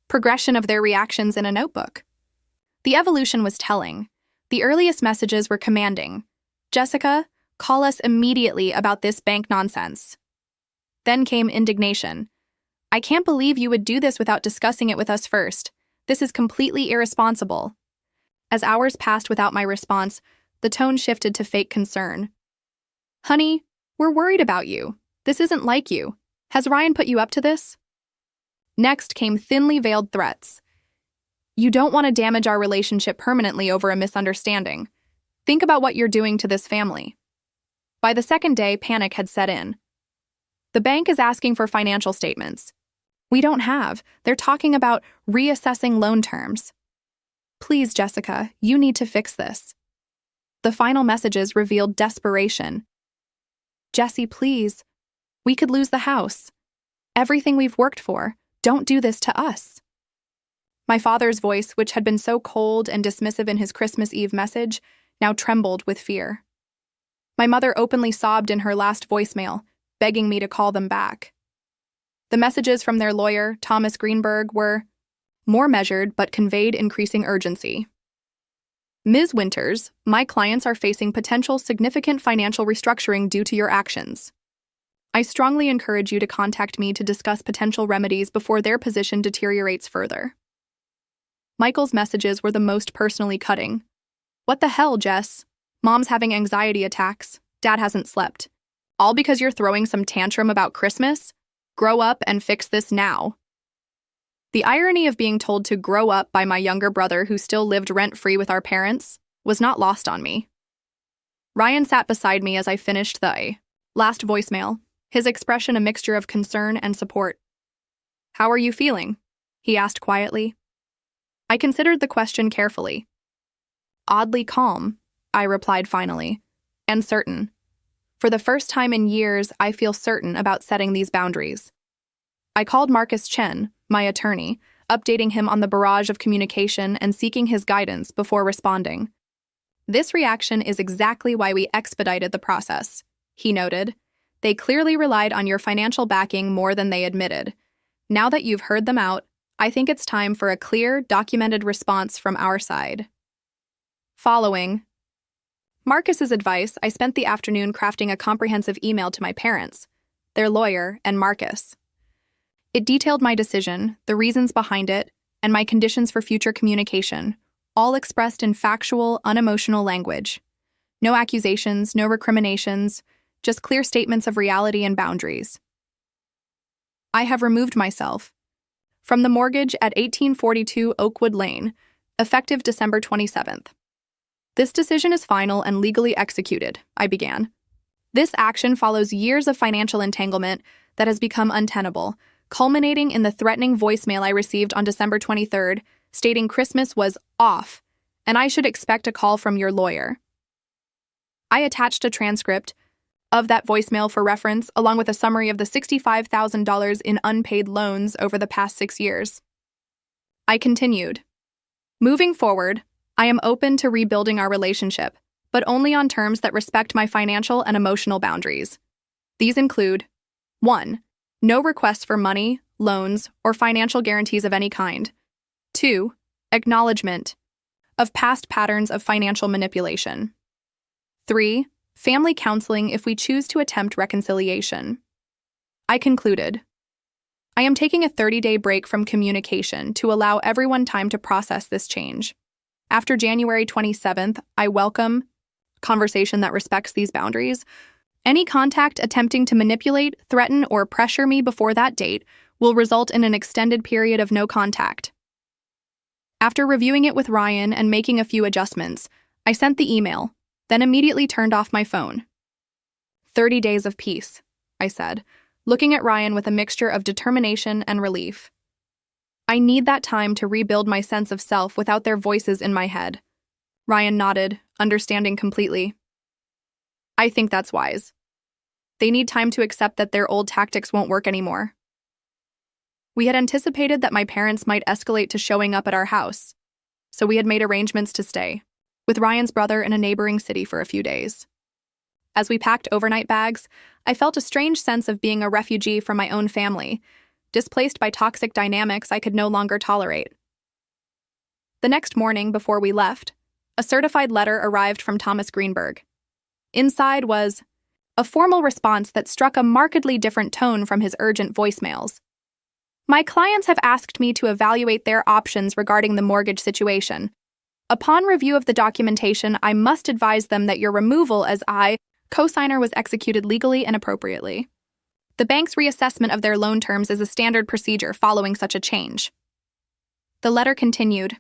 progression of their reactions in a notebook. The evolution was telling. The earliest messages were commanding. Jessica, call us immediately about this bank nonsense. Then came indignation. I can't believe you would do this without discussing it with us first. This is completely irresponsible. As hours passed without my response, the tone shifted to fake concern. Honey, we're worried about you. This isn't like you. Has Ryan put you up to this? Next came thinly veiled threats. You don't want to damage our relationship permanently over a misunderstanding. Think about what you're doing to this family. By the second day, panic had set in. The bank is asking for financial statements. We don't have. They're talking about reassessing loan terms. Please, Jessica, you need to fix this. The final messages revealed desperation. Jessie, please. We could lose the house. Everything we've worked for. Don't do this to us. My father's voice, which had been so cold and dismissive in his Christmas Eve message, now trembled with fear. My mother openly sobbed in her last voicemail, begging me to call them back. The messages from their lawyer, Thomas Greenberg, were more measured but conveyed increasing urgency. Ms. Winters, my clients are facing potential significant financial restructuring due to your actions. I strongly encourage you to contact me to discuss potential remedies before their position deteriorates further. Michael's messages were the most personally cutting. What the hell, Jess? Mom's having anxiety attacks. Dad hasn't slept. All because you're throwing some tantrum about Christmas? Grow up and fix this now. The irony of being told to grow up by my younger brother who still lived rent-free with our parents was not lost on me. Ryan sat beside me as I finished the last voicemail, his expression a mixture of concern and support. How are you feeling? He asked quietly. I considered the question carefully. Oddly calm, I replied finally, and certain. For the first time in years, I feel certain about setting these boundaries. I called Marcus Chen, my attorney, updating him on the barrage of communication and seeking his guidance before responding. This reaction is exactly why we expedited the process, he noted. They clearly relied on your financial backing more than they admitted. Now that you've heard them out, I think it's time for a clear, documented response from our side. Following Marcus's advice, I spent the afternoon crafting a comprehensive email to my parents, their lawyer, and Marcus. It detailed my decision, the reasons behind it, and my conditions for future communication, all expressed in factual, unemotional language. No accusations, no recriminations, just clear statements of reality and boundaries. I have removed myself from the mortgage at 1842 Oakwood Lane, effective December 27th. This decision is final and legally executed, I began. This action follows years of financial entanglement that has become untenable, culminating in the threatening voicemail I received on December 23rd, stating Christmas was off, and I should expect a call from your lawyer. I attached a transcript of that voicemail for reference, along with a summary of the $65,000 in unpaid loans over the past 6 years. I continued. Moving forward, I am open to rebuilding our relationship, but only on terms that respect my financial and emotional boundaries. These include 1. No requests for money, loans, or financial guarantees of any kind. 2. Acknowledgement of past patterns of financial manipulation. 3. Family counseling if we choose to attempt reconciliation. I concluded. I am taking a 30-day break from communication to allow everyone time to process this change. After January 27th, I welcome conversation that respects these boundaries. Any contact attempting to manipulate, threaten, or pressure me before that date will result in an extended period of no contact. After reviewing it with Ryan and making a few adjustments, I sent the email, then immediately turned off my phone. 30 days of peace, I said, looking at Ryan with a mixture of determination and relief. I need that time to rebuild my sense of self without their voices in my head. Ryan nodded, understanding completely. I think that's wise. They need time to accept that their old tactics won't work anymore. We had anticipated that my parents might escalate to showing up at our house, so we had made arrangements to stay with Ryan's brother in a neighboring city for a few days. As we packed overnight bags, I felt a strange sense of being a refugee from my own family, displaced by toxic dynamics I could no longer tolerate. The next morning, before we left, a certified letter arrived from Thomas Greenberg. Inside was a formal response that struck a markedly different tone from his urgent voicemails. My clients have asked me to evaluate their options regarding the mortgage situation. Upon review of the documentation, I must advise them that your removal as co-signer was executed legally and appropriately. The bank's reassessment of their loan terms is a standard procedure following such a change. The letter continued.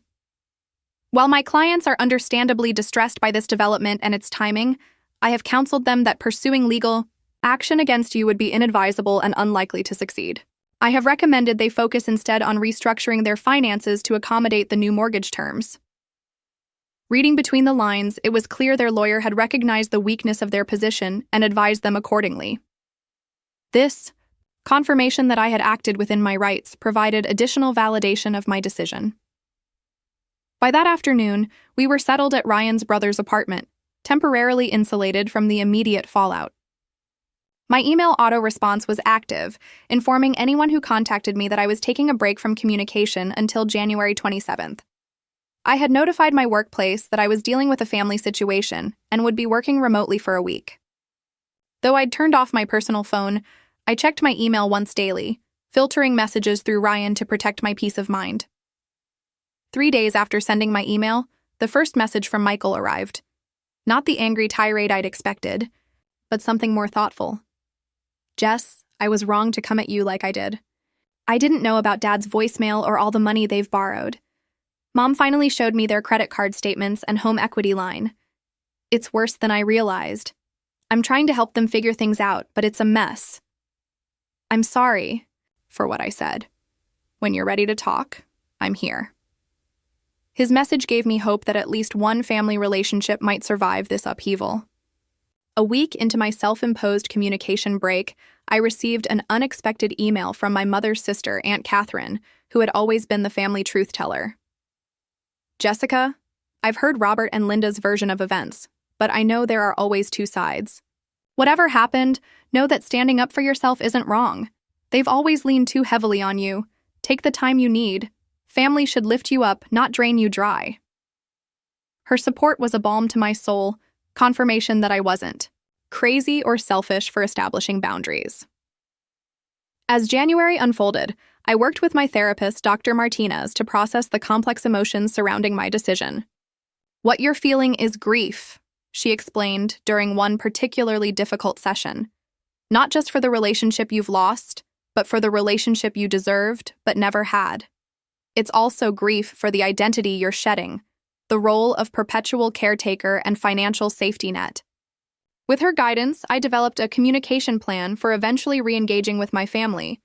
While my clients are understandably distressed by this development and its timing, I have counseled them that pursuing legal action against you would be inadvisable and unlikely to succeed. I have recommended they focus instead on restructuring their finances to accommodate the new mortgage terms. Reading between the lines, it was clear their lawyer had recognized the weakness of their position and advised them accordingly. This confirmation that I had acted within my rights provided additional validation of my decision. By that afternoon, we were settled at Ryan's brother's apartment, temporarily insulated from the immediate fallout. My email auto-response was active, informing anyone who contacted me that I was taking a break from communication until January 27th. I had notified my workplace that I was dealing with a family situation and would be working remotely for a week. Though I'd turned off my personal phone, I checked my email once daily, filtering messages through Ryan to protect my peace of mind. 3 days after sending my email, the first message from Michael arrived. Not the angry tirade I'd expected, but something more thoughtful. Jess, I was wrong to come at you like I did. I didn't know about Dad's voicemail or all the money they've borrowed. Mom finally showed me their credit card statements and home equity line. It's worse than I realized. I'm trying to help them figure things out, but it's a mess. I'm sorry for what I said. When you're ready to talk, I'm here. His message gave me hope that at least one family relationship might survive this upheaval. A week into my self-imposed communication break, I received an unexpected email from my mother's sister, Aunt Catherine, who had always been the family truth teller. Jessica, I've heard Robert and Linda's version of events, but I know there are always two sides. Whatever happened, know that standing up for yourself isn't wrong. They've always leaned too heavily on you. Take the time you need. Family should lift you up, not drain you dry. Her support was a balm to my soul, confirmation that I wasn't crazy or selfish for establishing boundaries. As January unfolded, I worked with my therapist, Dr. Martinez, to process the complex emotions surrounding my decision. What you're feeling is grief, she explained during one particularly difficult session. Not just for the relationship you've lost, but for the relationship you deserved but never had. It's also grief for the identity you're shedding, the role of perpetual caretaker and financial safety net. With her guidance, I developed a communication plan for eventually re-engaging with my family,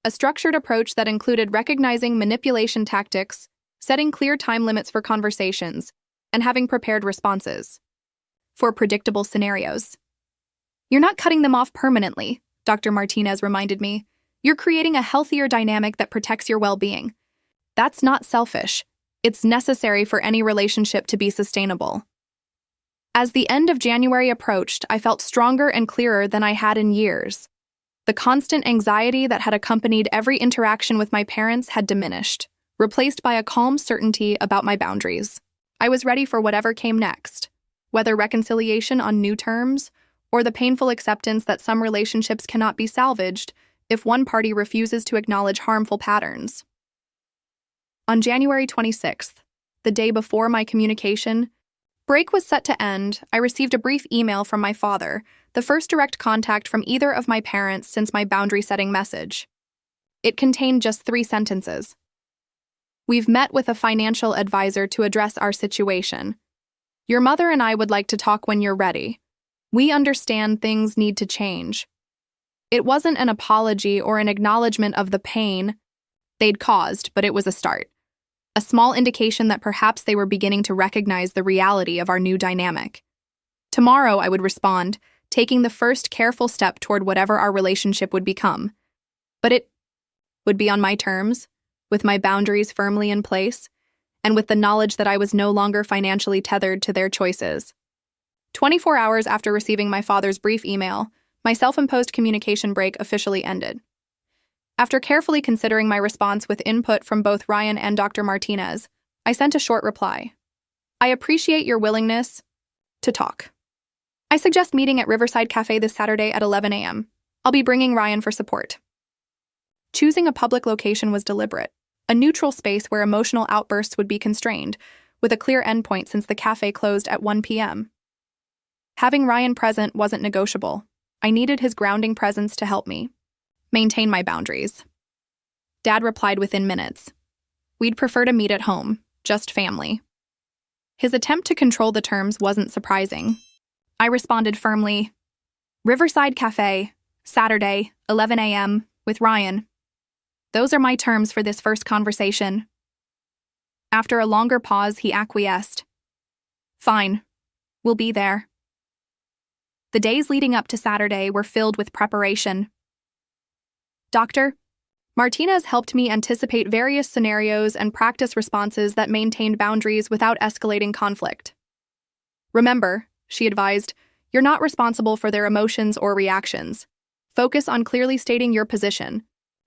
a structured approach that included recognizing manipulation tactics, setting clear time limits for conversations, and having prepared responses for predictable scenarios. You're not cutting them off permanently, Dr. Martinez reminded me. You're creating a healthier dynamic that protects your well-being. That's not selfish. It's necessary for any relationship to be sustainable. As the end of January approached, I felt stronger and clearer than I had in years. The constant anxiety that had accompanied every interaction with my parents had diminished, replaced by a calm certainty about my boundaries. I was ready for whatever came next, whether reconciliation on new terms or the painful acceptance that some relationships cannot be salvaged if one party refuses to acknowledge harmful patterns. On January 26th, the day before my communication break was set to end, I received a brief email from my father, the first direct contact from either of my parents since my boundary-setting message. It contained just 3 sentences. We've met with a financial advisor to address our situation. Your mother and I would like to talk when you're ready. We understand things need to change. It wasn't an apology or an acknowledgement of the pain they'd caused, but it was a start. A small indication that perhaps they were beginning to recognize the reality of our new dynamic. Tomorrow, I would respond, taking the first careful step toward whatever our relationship would become. But it would be on my terms, with my boundaries firmly in place, and with the knowledge that I was no longer financially tethered to their choices. 24 hours after receiving my father's brief email, my self-imposed communication break officially ended. After carefully considering my response with input from both Ryan and Dr. Martinez, I sent a short reply. I appreciate your willingness to talk. I suggest meeting at Riverside Cafe this Saturday at 11 a.m. I'll be bringing Ryan for support. Choosing a public location was deliberate, a neutral space where emotional outbursts would be constrained, with a clear endpoint since the cafe closed at 1 p.m. Having Ryan present wasn't negotiable. I needed his grounding presence to help me maintain my boundaries. Dad replied within minutes. We'd prefer to meet at home, just family. His attempt to control the terms wasn't surprising. I responded firmly, Riverside Cafe, Saturday, 11 a.m., with Ryan. Those are my terms for this first conversation. After a longer pause, he acquiesced. Fine. We'll be there. The days leading up to Saturday were filled with preparation. Dr. Martinez helped me anticipate various scenarios and practice responses that maintained boundaries without escalating conflict. Remember, she advised, you're not responsible for their emotions or reactions. Focus on clearly stating your position,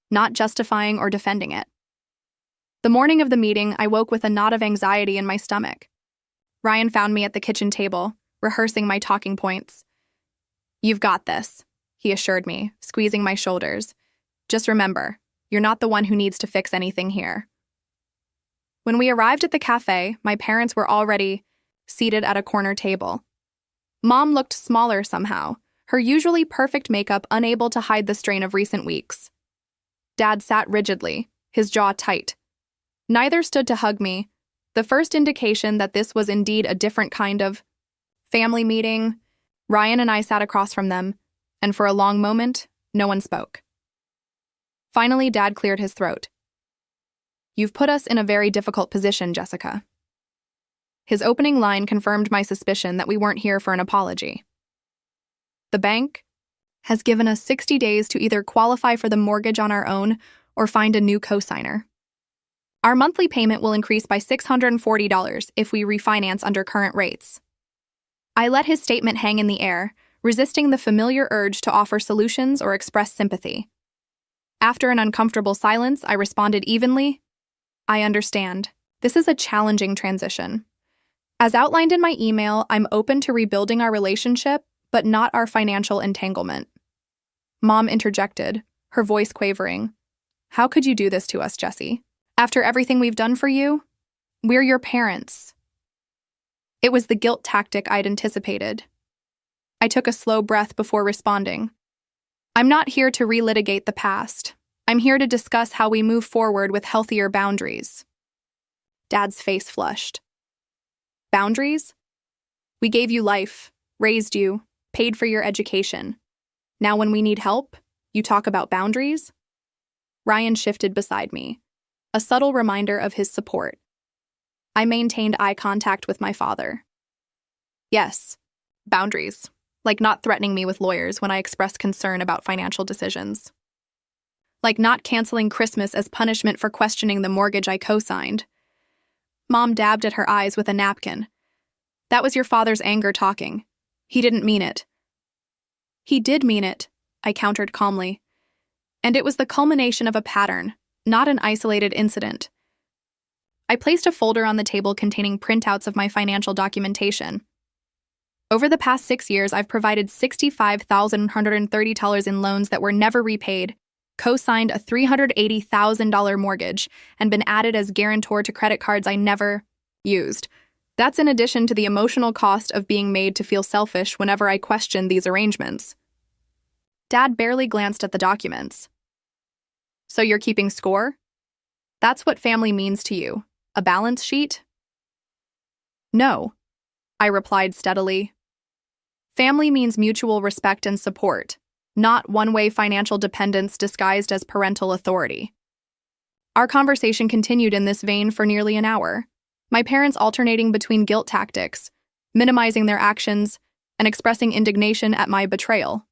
not justifying or defending it. The morning of the meeting, I woke with a knot of anxiety in my stomach. Ryan found me at the kitchen table, rehearsing my talking points. You've got this, he assured me, squeezing my shoulders. Just remember, you're not the one who needs to fix anything here. When we arrived at the cafe, my parents were already seated at a corner table. Mom looked smaller somehow, her usually perfect makeup unable to hide the strain of recent weeks. Dad sat rigidly, his jaw tight. Neither stood to hug me, the first indication that this was indeed a different kind of family meeting. Ryan and I sat across from them, and for a long moment, no one spoke. Finally, Dad cleared his throat. You've put us in a very difficult position, Jessica. His opening line confirmed my suspicion that we weren't here for an apology. The bank has given us 60 days to either qualify for the mortgage on our own or find a new cosigner. Our monthly payment will increase by $640 if we refinance under current rates. I let his statement hang in the air, resisting the familiar urge to offer solutions or express sympathy. After an uncomfortable silence, I responded evenly, I understand. This is a challenging transition. As outlined in my email, I'm open to rebuilding our relationship, but not our financial entanglement. Mom interjected, her voice quavering. How could you do this to us, Jessie? After everything we've done for you? We're your parents. It was the guilt tactic I'd anticipated. I took a slow breath before responding. I'm not here to relitigate the past. I'm here to discuss how we move forward with healthier boundaries. Dad's face flushed. Boundaries? We gave you life, raised you, paid for your education. Now when we need help, you talk about boundaries? Ryan shifted beside me, a subtle reminder of his support. I maintained eye contact with my father. Yes, boundaries. Like not threatening me with lawyers when I expressed concern about financial decisions. Like not canceling Christmas as punishment for questioning the mortgage I co-signed. Mom dabbed at her eyes with a napkin. That was your father's anger talking. He didn't mean it. He did mean it, I countered calmly. And it was the culmination of a pattern, not an isolated incident. I placed a folder on the table containing printouts of my financial documentation. Over the past 6 years, I've provided $65,130 in loans that were never repaid, co-signed a $380,000 mortgage, and been added as guarantor to credit cards I never used. That's in addition to the emotional cost of being made to feel selfish whenever I question these arrangements. Dad barely glanced at the documents. So you're keeping score? That's what family means to you? A balance sheet? No, I replied steadily. Family means mutual respect and support, not one-way financial dependence disguised as parental authority. Our conversation continued in this vein for nearly an hour, my parents alternating between guilt tactics, minimizing their actions, and expressing indignation at my betrayal.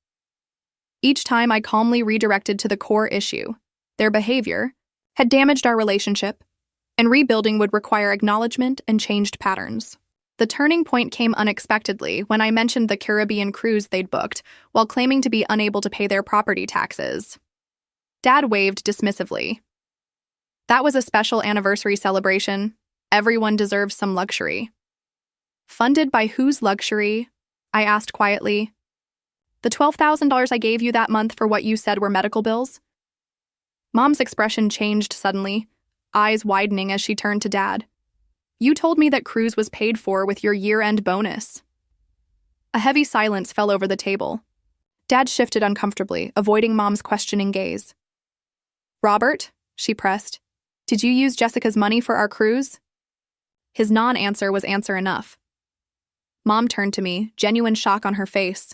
Each time I calmly redirected to the core issue. Their behavior had damaged our relationship, and rebuilding would require acknowledgement and changed patterns. The turning point came unexpectedly when I mentioned the Caribbean cruise they'd booked while claiming to be unable to pay their property taxes. Dad waved dismissively. That was a special anniversary celebration. Everyone deserves some luxury. Funded by whose luxury? I asked quietly. The $12,000 I gave you that month for what you said were medical bills? Mom's expression changed suddenly, eyes widening as she turned to Dad. You told me that cruise was paid for with your year-end bonus. A heavy silence fell over the table. Dad shifted uncomfortably, avoiding Mom's questioning gaze. Robert, she pressed, did you use Jessica's money for our cruise? His non-answer was answer enough. Mom turned to me, genuine shock on her face.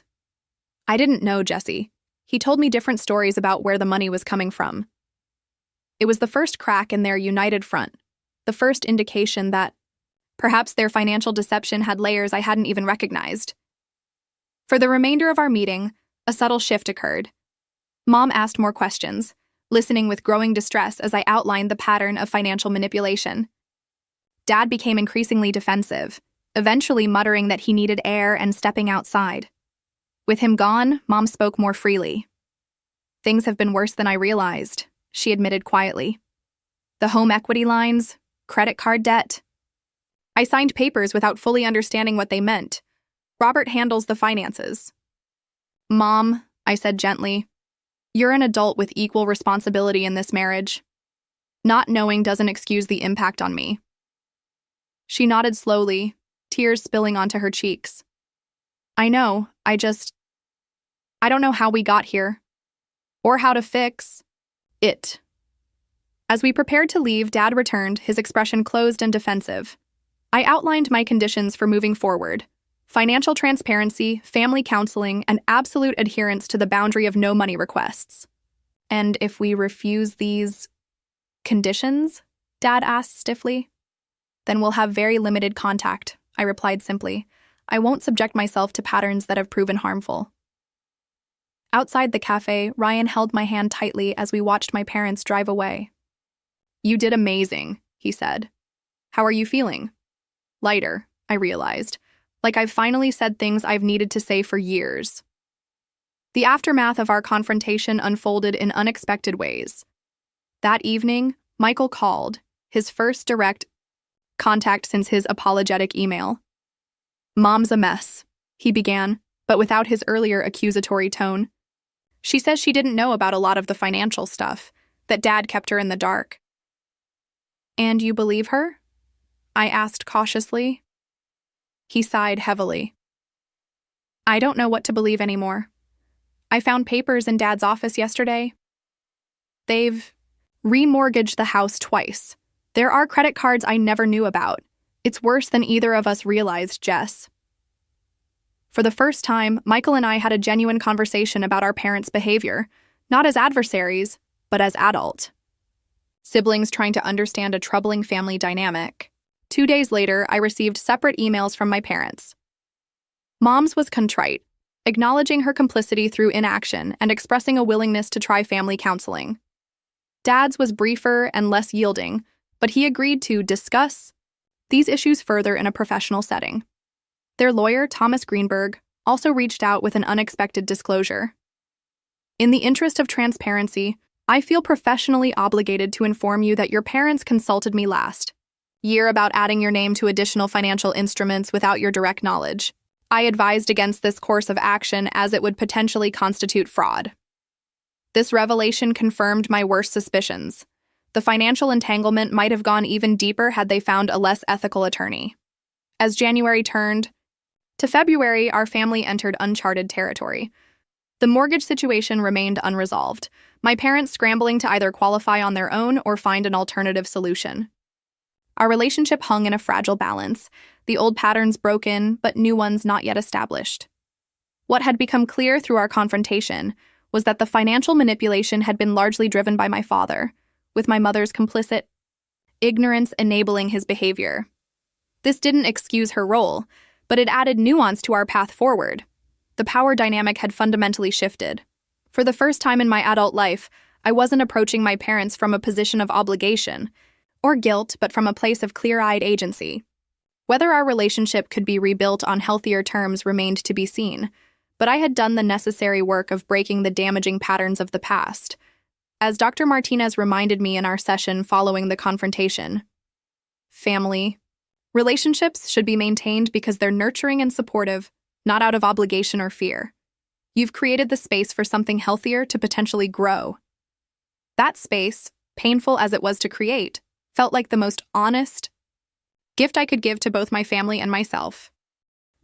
I didn't know Jesse. He told me different stories about where the money was coming from. It was the first crack in their united front, the first indication that perhaps their financial deception had layers I hadn't even recognized. For the remainder of our meeting, a subtle shift occurred. Mom asked more questions, listening with growing distress as I outlined the pattern of financial manipulation. Dad became increasingly defensive, eventually muttering that he needed air and stepping outside. With him gone, Mom spoke more freely. Things have been worse than I realized, she admitted quietly. The home equity lines, credit card debt. I signed papers without fully understanding what they meant. Robert handles the finances. Mom, I said gently, you're an adult with equal responsibility in this marriage. Not knowing doesn't excuse the impact on me. She nodded slowly, tears spilling onto her cheeks. I know, I don't know how we got here. Or how to fix it. As we prepared to leave, Dad returned, his expression closed and defensive. I outlined my conditions for moving forward: financial transparency, family counseling, and absolute adherence to the boundary of no money requests. And if we refuse these conditions? Dad asked stiffly. Then we'll have very limited contact, I replied simply. I won't subject myself to patterns that have proven harmful. Outside the cafe, Ryan held my hand tightly as we watched my parents drive away. You did amazing, he said. How are you feeling? Lighter, I realized, like I've finally said things I've needed to say for years. The aftermath of our confrontation unfolded in unexpected ways. That evening, Michael called, his first direct contact since his apologetic email. Mom's a mess, he began, but without his earlier accusatory tone. She says she didn't know about a lot of the financial stuff, that Dad kept her in the dark. And you believe her? I asked cautiously. He sighed heavily. I don't know what to believe anymore. I found papers in Dad's office yesterday. They've remortgaged the house twice. There are credit cards I never knew about. It's worse than either of us realized, Jess. For the first time, Michael and I had a genuine conversation about our parents' behavior, not as adversaries, but as adult siblings trying to understand a troubling family dynamic. 2 days later, I received separate emails from my parents. Mom's was contrite, acknowledging her complicity through inaction and expressing a willingness to try family counseling. Dad's was briefer and less yielding, but he agreed to discuss these issues further in a professional setting. Their lawyer, Thomas Greenberg, also reached out with an unexpected disclosure. In the interest of transparency, I feel professionally obligated to inform you that your parents consulted me last year about adding your name to additional financial instruments without your direct knowledge. I advised against this course of action as it would potentially constitute fraud. This revelation confirmed my worst suspicions. The financial entanglement might have gone even deeper had they found a less ethical attorney. As January turned to February, our family entered uncharted territory. The mortgage situation remained unresolved, my parents scrambling to either qualify on their own or find an alternative solution. Our relationship hung in a fragile balance, the old patterns broken, but new ones not yet established. What had become clear through our confrontation was that the financial manipulation had been largely driven by my father, with my mother's complicit ignorance enabling his behavior. This didn't excuse her role, but it added nuance to our path forward. The power dynamic had fundamentally shifted. For the first time in my adult life, I wasn't approaching my parents from a position of obligation or guilt, but from a place of clear-eyed agency. Whether our relationship could be rebuilt on healthier terms remained to be seen, but I had done the necessary work of breaking the damaging patterns of the past. As Dr. Martinez reminded me in our session following the confrontation, family relationships should be maintained because they're nurturing and supportive, not out of obligation or fear. You've created the space for something healthier to potentially grow. That space, painful as it was to create, felt like the most honest gift I could give to both my family and myself.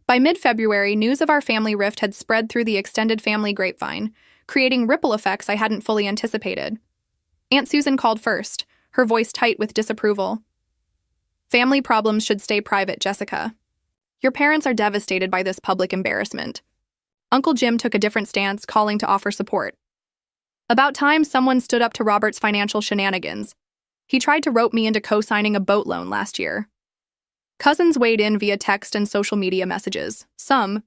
By mid-February, news of our family rift had spread through the extended family grapevine, creating ripple effects I hadn't fully anticipated. Aunt Susan called first, her voice tight with disapproval. Family problems should stay private, Jessica. Your parents are devastated by this public embarrassment. Uncle Jim took a different stance, calling to offer support. About time someone stood up to Robert's financial shenanigans. He tried to rope me into co-signing a boat loan last year. Cousins weighed in via text and social media messages, some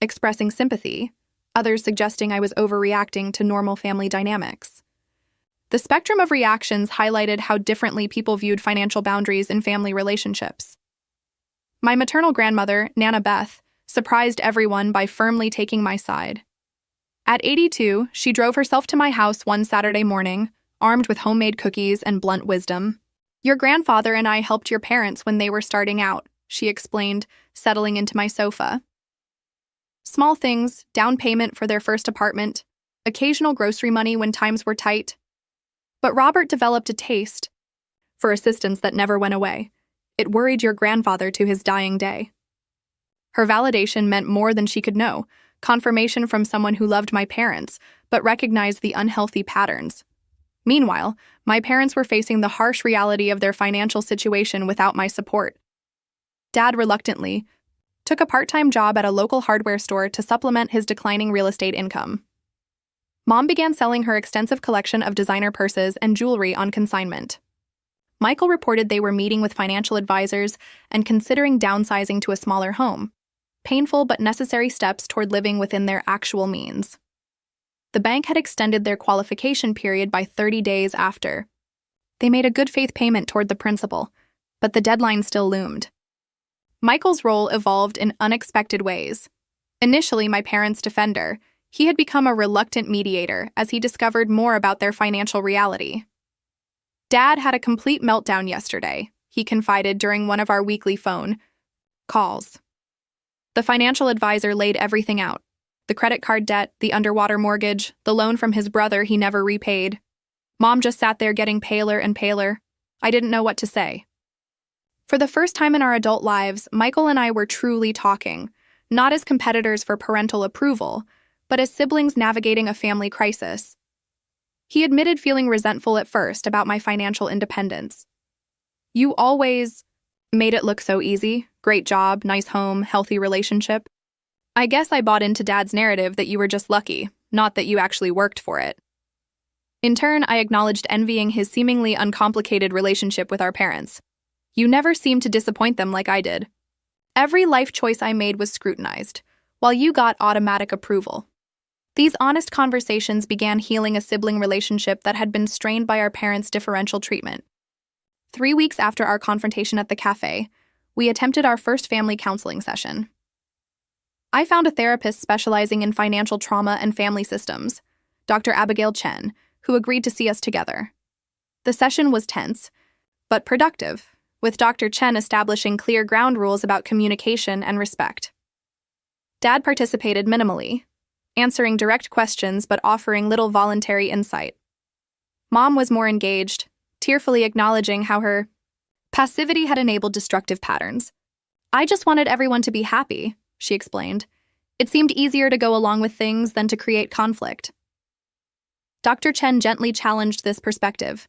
expressing sympathy, others suggesting I was overreacting to normal family dynamics. The spectrum of reactions highlighted how differently people viewed financial boundaries in family relationships. My maternal grandmother, Nana Beth, surprised everyone by firmly taking my side. At 82, she drove herself to my house one Saturday morning, armed with homemade cookies and blunt wisdom. Your grandfather and I helped your parents when they were starting out, she explained, settling into my sofa. Small things, down payment for their first apartment, occasional grocery money when times were tight. But Robert developed a taste for assistance that never went away. It worried your grandfather to his dying day. Her validation meant more than she could know, confirmation from someone who loved my parents, but recognized the unhealthy patterns. Meanwhile, my parents were facing the harsh reality of their financial situation without my support. Dad reluctantly took a part-time job at a local hardware store to supplement his declining real estate income. Mom began selling her extensive collection of designer purses and jewelry on consignment. Michael reported they were meeting with financial advisors and considering downsizing to a smaller home, painful but necessary steps toward living within their actual means. The bank had extended their qualification period by 30 days after. They made a good faith payment toward the principal, but the deadline still loomed. Michael's role evolved in unexpected ways. Initially my parents' defender, he had become a reluctant mediator as he discovered more about their financial reality. Dad had a complete meltdown yesterday, he confided during one of our weekly phone calls. The financial advisor laid everything out. The credit card debt, the underwater mortgage, the loan from his brother he never repaid. Mom just sat there getting paler and paler. I didn't know what to say. For the first time in our adult lives, Michael and I were truly talking, not as competitors for parental approval, but as siblings navigating a family crisis. He admitted feeling resentful at first about my financial independence. You always made it look so easy. Great job, nice home, healthy relationship. I guess I bought into Dad's narrative that you were just lucky, not that you actually worked for it. In turn, I acknowledged envying his seemingly uncomplicated relationship with our parents. You never seemed to disappoint them like I did. Every life choice I made was scrutinized, while you got automatic approval. These honest conversations began healing a sibling relationship that had been strained by our parents' differential treatment. 3 weeks after our confrontation at the cafe, we attempted our first family counseling session. I found a therapist specializing in financial trauma and family systems. Dr. Abigail Chen, who agreed to see us together. The session was tense, but productive, with Dr. Chen establishing clear ground rules about communication and respect. Dad participated minimally, answering direct questions but offering little voluntary insight. Mom was more engaged, tearfully acknowledging how her passivity had enabled destructive patterns. "I just wanted everyone to be happy," she explained. "It seemed easier to go along with things than to create conflict." Dr. Chen gently challenged this perspective.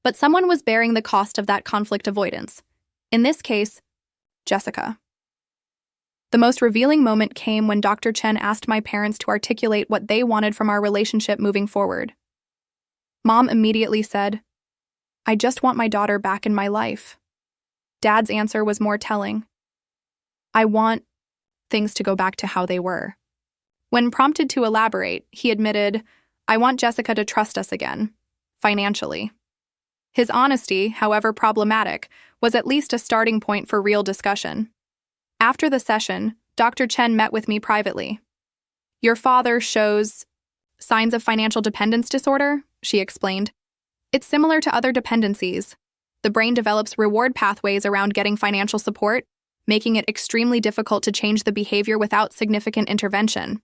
But someone was bearing the cost of that conflict avoidance. In this case, Jessica. The most revealing moment came when Dr. Chen asked my parents to articulate what they wanted from our relationship moving forward. Mom immediately said, "I just want my daughter back in my life." Dad's answer was more telling. "I want things to go back to how they were." When prompted to elaborate, he admitted, "I want Jessica to trust us again, financially." His honesty, however problematic, was at least a starting point for real discussion. After the session, Dr. Chen met with me privately. "Your father shows signs of financial dependence disorder," she explained. "It's similar to other dependencies. The brain develops reward pathways around getting financial support, making it extremely difficult to change the behavior without significant intervention."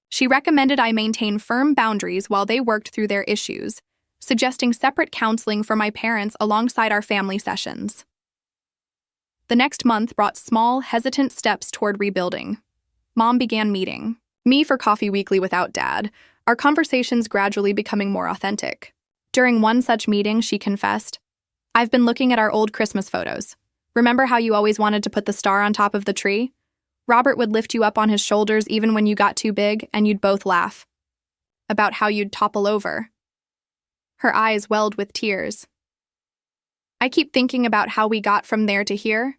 She recommended I maintain firm boundaries while they worked through their issues, suggesting separate counseling for my parents alongside our family sessions. The next month brought small, hesitant steps toward rebuilding. Mom began meeting me for coffee weekly without Dad, our conversations gradually becoming more authentic. During one such meeting, she confessed, "I've been looking at our old Christmas photos. Remember how you always wanted to put the star on top of the tree? Robert would lift you up on his shoulders even when you got too big, and you'd both laugh about how you'd topple over." Her eyes welled with tears. "I keep thinking about how we got from there to here."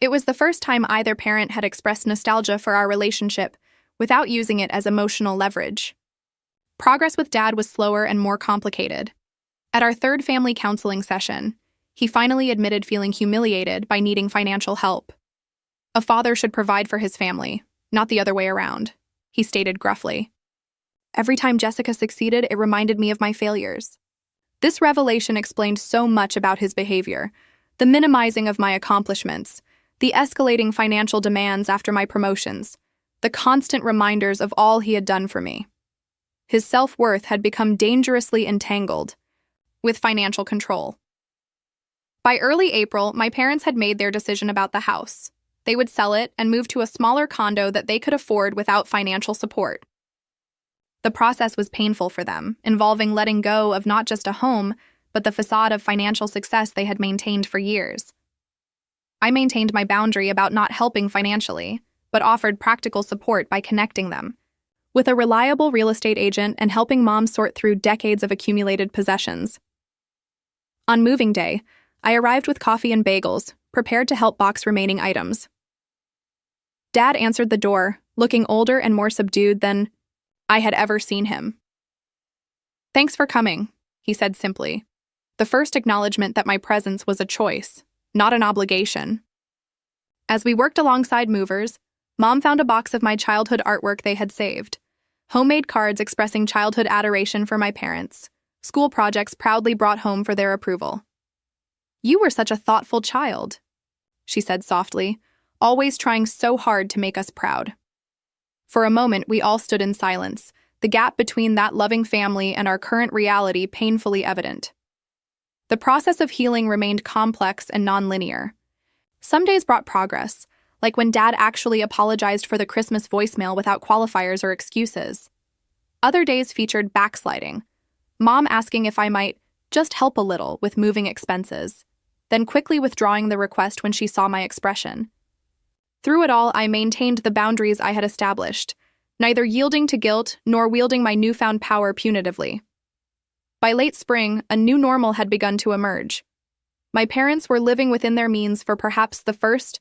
It was the first time either parent had expressed nostalgia for our relationship without using it as emotional leverage. Progress with Dad was slower and more complicated. At our third family counseling session, he finally admitted feeling humiliated by needing financial help. "A father should provide for his family, not the other way around," he stated gruffly. "Every time Jessica succeeded, it reminded me of my failures." This revelation explained so much about his behavior: the minimizing of my accomplishments, the escalating financial demands after my promotions, the constant reminders of all he had done for me. His self-worth had become dangerously entangled with financial control. By early April, my parents had made their decision about the house. They would sell it and move to a smaller condo that they could afford without financial support. The process was painful for them, involving letting go of not just a home, but the facade of financial success they had maintained for years. I maintained my boundary about not helping financially, but offered practical support by connecting them with a reliable real estate agent and helping Mom sort through decades of accumulated possessions. On moving day, I arrived with coffee and bagels, prepared to help box remaining items. Dad answered the door, looking older and more subdued than I had ever seen him. "Thanks for coming," he said simply, the first acknowledgement that my presence was a choice, not an obligation. As we worked alongside movers, Mom found a box of my childhood artwork they had saved, homemade cards expressing childhood adoration for my parents, school projects proudly brought home for their approval. "You were such a thoughtful child," she said softly, always trying so hard to make us proud. For a moment, we all stood in silence, the gap between that loving family and our current reality painfully evident. The process of healing remained complex and nonlinear. Some days brought progress, like when Dad actually apologized for the Christmas voicemail without qualifiers or excuses. Other days featured backsliding, Mom asking if I might just help a little with moving expenses, then quickly withdrawing the request when she saw my expression. Through it all, I maintained the boundaries I had established, neither yielding to guilt nor wielding my newfound power punitively. By late spring, a new normal had begun to emerge. My parents were living within their means for perhaps the first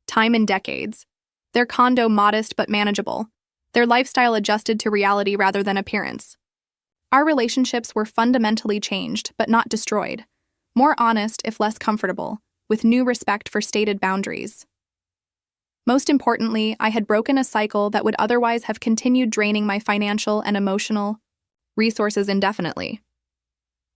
time in decades. Their condo modest but manageable, their lifestyle adjusted to reality rather than appearance. Our relationships were fundamentally changed, but not destroyed. More honest, if less comfortable, with new respect for stated boundaries. Most importantly, I had broken a cycle that would otherwise have continued draining my financial and emotional resources indefinitely.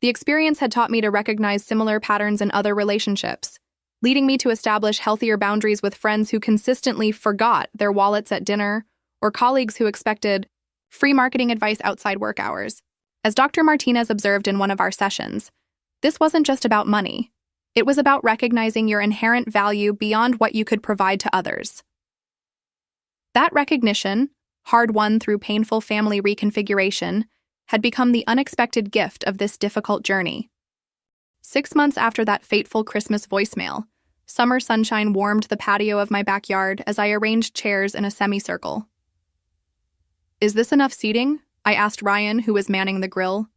The experience had taught me to recognize similar patterns in other relationships, leading me to establish healthier boundaries with friends who consistently forgot their wallets at dinner or colleagues who expected free marketing advice outside work hours. As Dr. Martinez observed in one of our sessions, this wasn't just about money. It was about recognizing your inherent value beyond what you could provide to others. That recognition, hard-won through painful family reconfiguration, had become the unexpected gift of this difficult journey. 6 months after that fateful Christmas voicemail, summer sunshine warmed the patio of my backyard as I arranged chairs in a semicircle. "Is this enough seating?" I asked Ryan, who was manning the grill.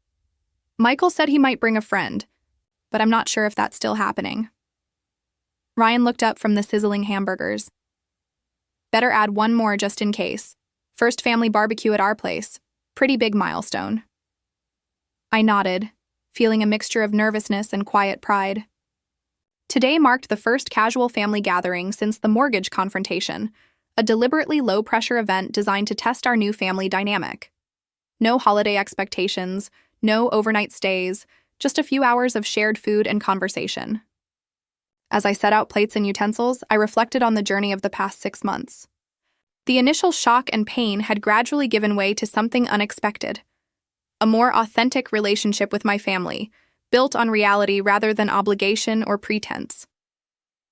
"Michael said he might bring a friend, but I'm not sure if that's still happening." Ryan looked up from the sizzling hamburgers. "Better add one more just in case. First family barbecue at our place. Pretty big milestone." I nodded, feeling a mixture of nervousness and quiet pride. Today marked the first casual family gathering since the mortgage confrontation, a deliberately low-pressure event designed to test our new family dynamic. No holiday expectations, no overnight stays, just a few hours of shared food and conversation. As I set out plates and utensils, I reflected on the journey of the past 6 months. The initial shock and pain had gradually given way to something unexpected. A more authentic relationship with my family, built on reality rather than obligation or pretense.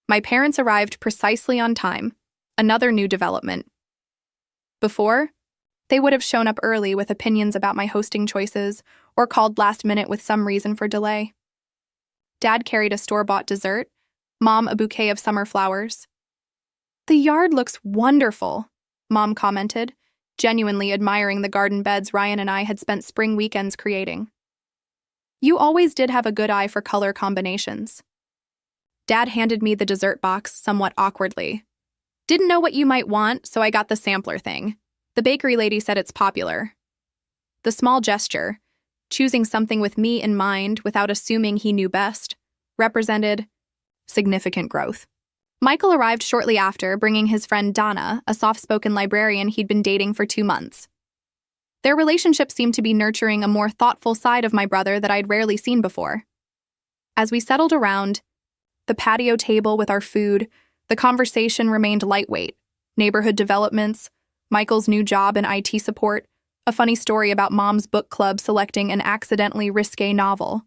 My parents arrived precisely on time, another new development. Before, they would have shown up early with opinions about my hosting choices or called last minute with some reason for delay. Dad carried a store-bought dessert, Mom a bouquet of summer flowers. "The yard looks wonderful," Mom commented, genuinely admiring the garden beds Ryan and I had spent spring weekends creating. "You always did have a good eye for color combinations." Dad handed me the dessert box somewhat awkwardly. "Didn't know what you might want, so I got the sampler thing. The bakery lady said it's popular." The small gesture, choosing something with me in mind without assuming he knew best, represented significant growth. Michael arrived shortly after, bringing his friend Donna, a soft-spoken librarian he'd been dating for 2 months. Their relationship seemed to be nurturing a more thoughtful side of my brother that I'd rarely seen before. As we settled around the patio table with our food, the conversation remained lightweight. Neighborhood developments, Michael's new job in IT support, a funny story about Mom's book club selecting an accidentally risque novel.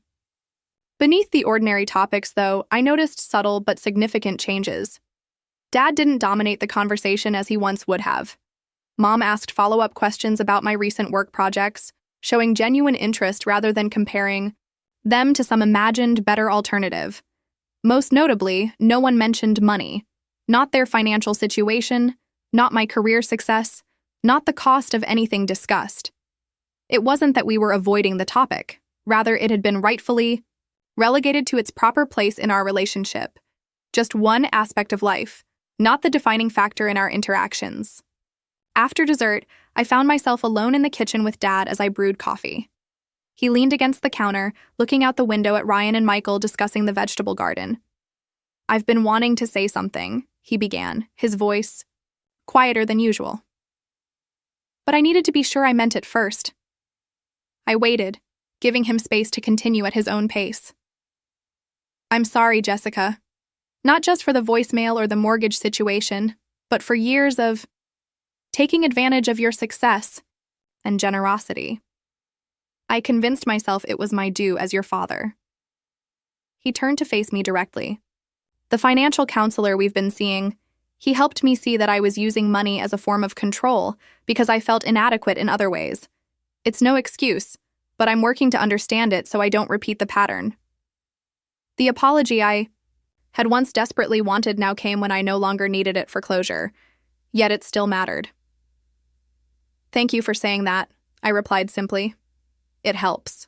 Beneath the ordinary topics, though, I noticed subtle but significant changes. Dad didn't dominate the conversation as he once would have. Mom asked follow-up questions about my recent work projects, showing genuine interest rather than comparing them to some imagined better alternative. Most notably, no one mentioned money, not their financial situation, not my career success, not the cost of anything discussed. It wasn't that we were avoiding the topic. Rather, it had been rightfully relegated to its proper place in our relationship. Just one aspect of life, not the defining factor in our interactions. After dessert, I found myself alone in the kitchen with Dad as I brewed coffee. He leaned against the counter, looking out the window at Ryan and Michael discussing the vegetable garden. "I've been wanting to say something," he began, his voice quieter than usual. But I needed to be sure I meant it first. I waited, giving him space to continue at his own pace. "I'm sorry, Jessica. Not just for the voicemail or the mortgage situation, but for years of taking advantage of your success and generosity. I convinced myself it was my due as your father." He turned to face me directly. "The financial counselor we've been seeing, he helped me see that I was using money as a form of control because I felt inadequate in other ways. It's no excuse, but I'm working to understand it so I don't repeat the pattern." The apology I had once desperately wanted now came when I no longer needed it for closure, yet it still mattered. "Thank you for saying that," I replied simply. "It helps."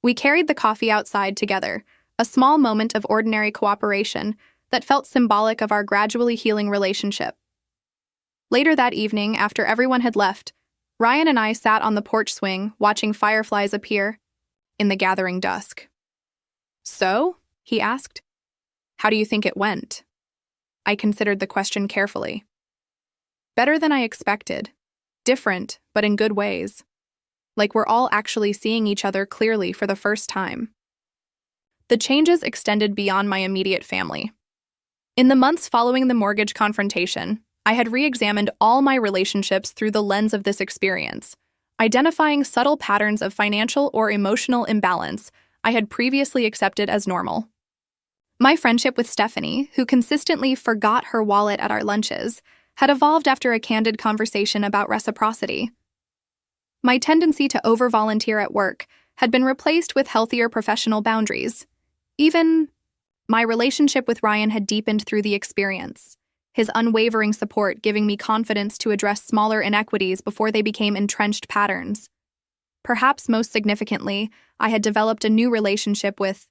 We carried the coffee outside together, a small moment of ordinary cooperation that felt symbolic of our gradually healing relationship. Later that evening, after everyone had left, Ryan and I sat on the porch swing watching fireflies appear in the gathering dusk. "So?" he asked. "How do you think it went?" I considered the question carefully. Better than I expected. Different, but in good ways. Like we're all actually seeing each other clearly for the first time. The changes extended beyond my immediate family. In the months following the mortgage confrontation, I had re-examined all my relationships through the lens of this experience, identifying subtle patterns of financial or emotional imbalance I had previously accepted as normal. My friendship with Stephanie, who consistently forgot her wallet at our lunches, had evolved after a candid conversation about reciprocity. My tendency to over-volunteer at work had been replaced with healthier professional boundaries. Even my relationship with Ryan had deepened through the experience, his unwavering support giving me confidence to address smaller inequities before they became entrenched patterns. Perhaps most significantly, I had developed a new relationship with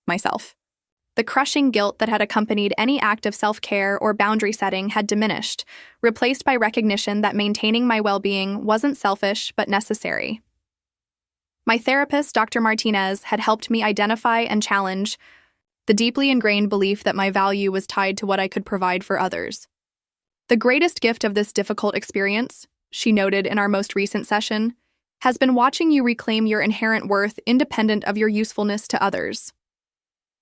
myself. The crushing guilt that had accompanied any act of self-care or boundary setting had diminished, replaced by recognition that maintaining my well-being wasn't selfish but necessary. My therapist, Dr. Martinez, had helped me identify and challenge the deeply ingrained belief that my value was tied to what I could provide for others. The greatest gift of this difficult experience, she noted in our most recent session, has been watching you reclaim your inherent worth independent of your usefulness to others.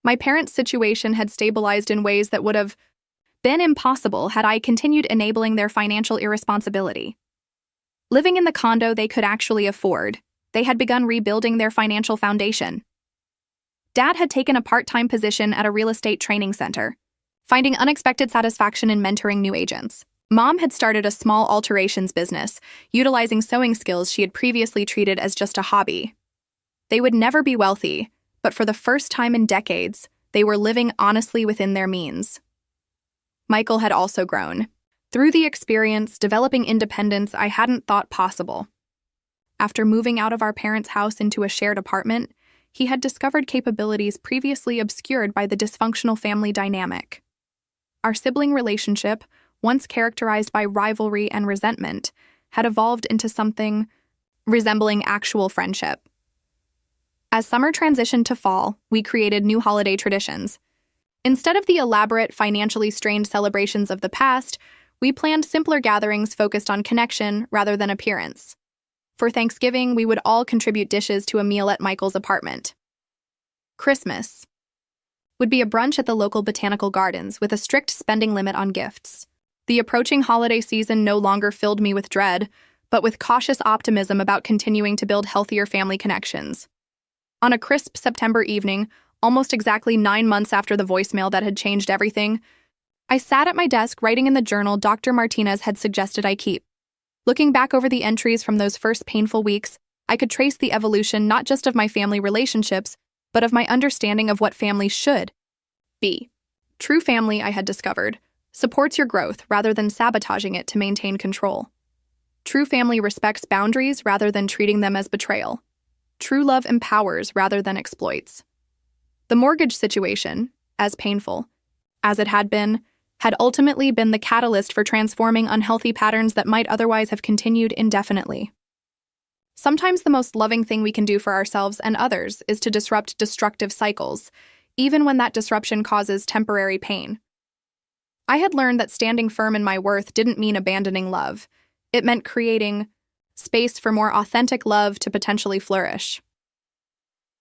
My parents' situation had stabilized in ways that would have been impossible had I continued enabling their financial irresponsibility. Living in the condo they could actually afford, they had begun rebuilding their financial foundation. Dad had taken a part-time position at a real estate training center, finding unexpected satisfaction in mentoring new agents. Mom had started a small alterations business, utilizing sewing skills she had previously treated as just a hobby. They would never be wealthy, but for the first time in decades, they were living honestly within their means. Michael had also grown. Through the experience, developing independence I hadn't thought possible. After moving out of our parents' house into a shared apartment, he had discovered capabilities previously obscured by the dysfunctional family dynamic. Our sibling relationship, once characterized by rivalry and resentment, had evolved into something resembling actual friendship. As summer transitioned to fall, we created new holiday traditions. Instead of the elaborate, financially strained celebrations of the past, we planned simpler gatherings focused on connection rather than appearance. For Thanksgiving, we would all contribute dishes to a meal at Michael's apartment. Christmas would be a brunch at the local botanical gardens with a strict spending limit on gifts. The approaching holiday season no longer filled me with dread, but with cautious optimism about continuing to build healthier family connections. On a crisp September evening, almost exactly 9 months after the voicemail that had changed everything, I sat at my desk writing in the journal Dr. Martinez had suggested I keep. Looking back over the entries from those first painful weeks, I could trace the evolution not just of my family relationships, but of my understanding of what family should be. True family, I had discovered, supports your growth rather than sabotaging it to maintain control. True family respects boundaries rather than treating them as betrayal. True love empowers rather than exploits. The mortgage situation, as painful as it had ultimately been the catalyst for transforming unhealthy patterns that might otherwise have continued indefinitely. Sometimes the most loving thing we can do for ourselves and others is to disrupt destructive cycles, even when that disruption causes temporary pain. I had learned that standing firm in my worth didn't mean abandoning love. It meant creating space for more authentic love to potentially flourish.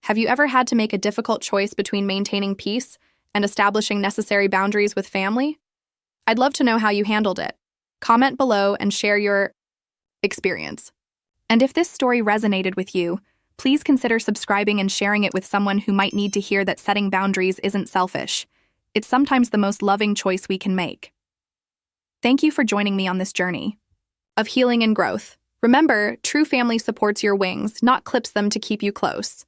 Have you ever had to make a difficult choice between maintaining peace and establishing necessary boundaries with family? I'd love to know how you handled it. Comment below and share your experience. And if this story resonated with you, please consider subscribing and sharing it with someone who might need to hear that setting boundaries isn't selfish. It's sometimes the most loving choice we can make. Thank you for joining me on this journey of healing and growth. Remember, true family supports your wings, not clips them to keep you close.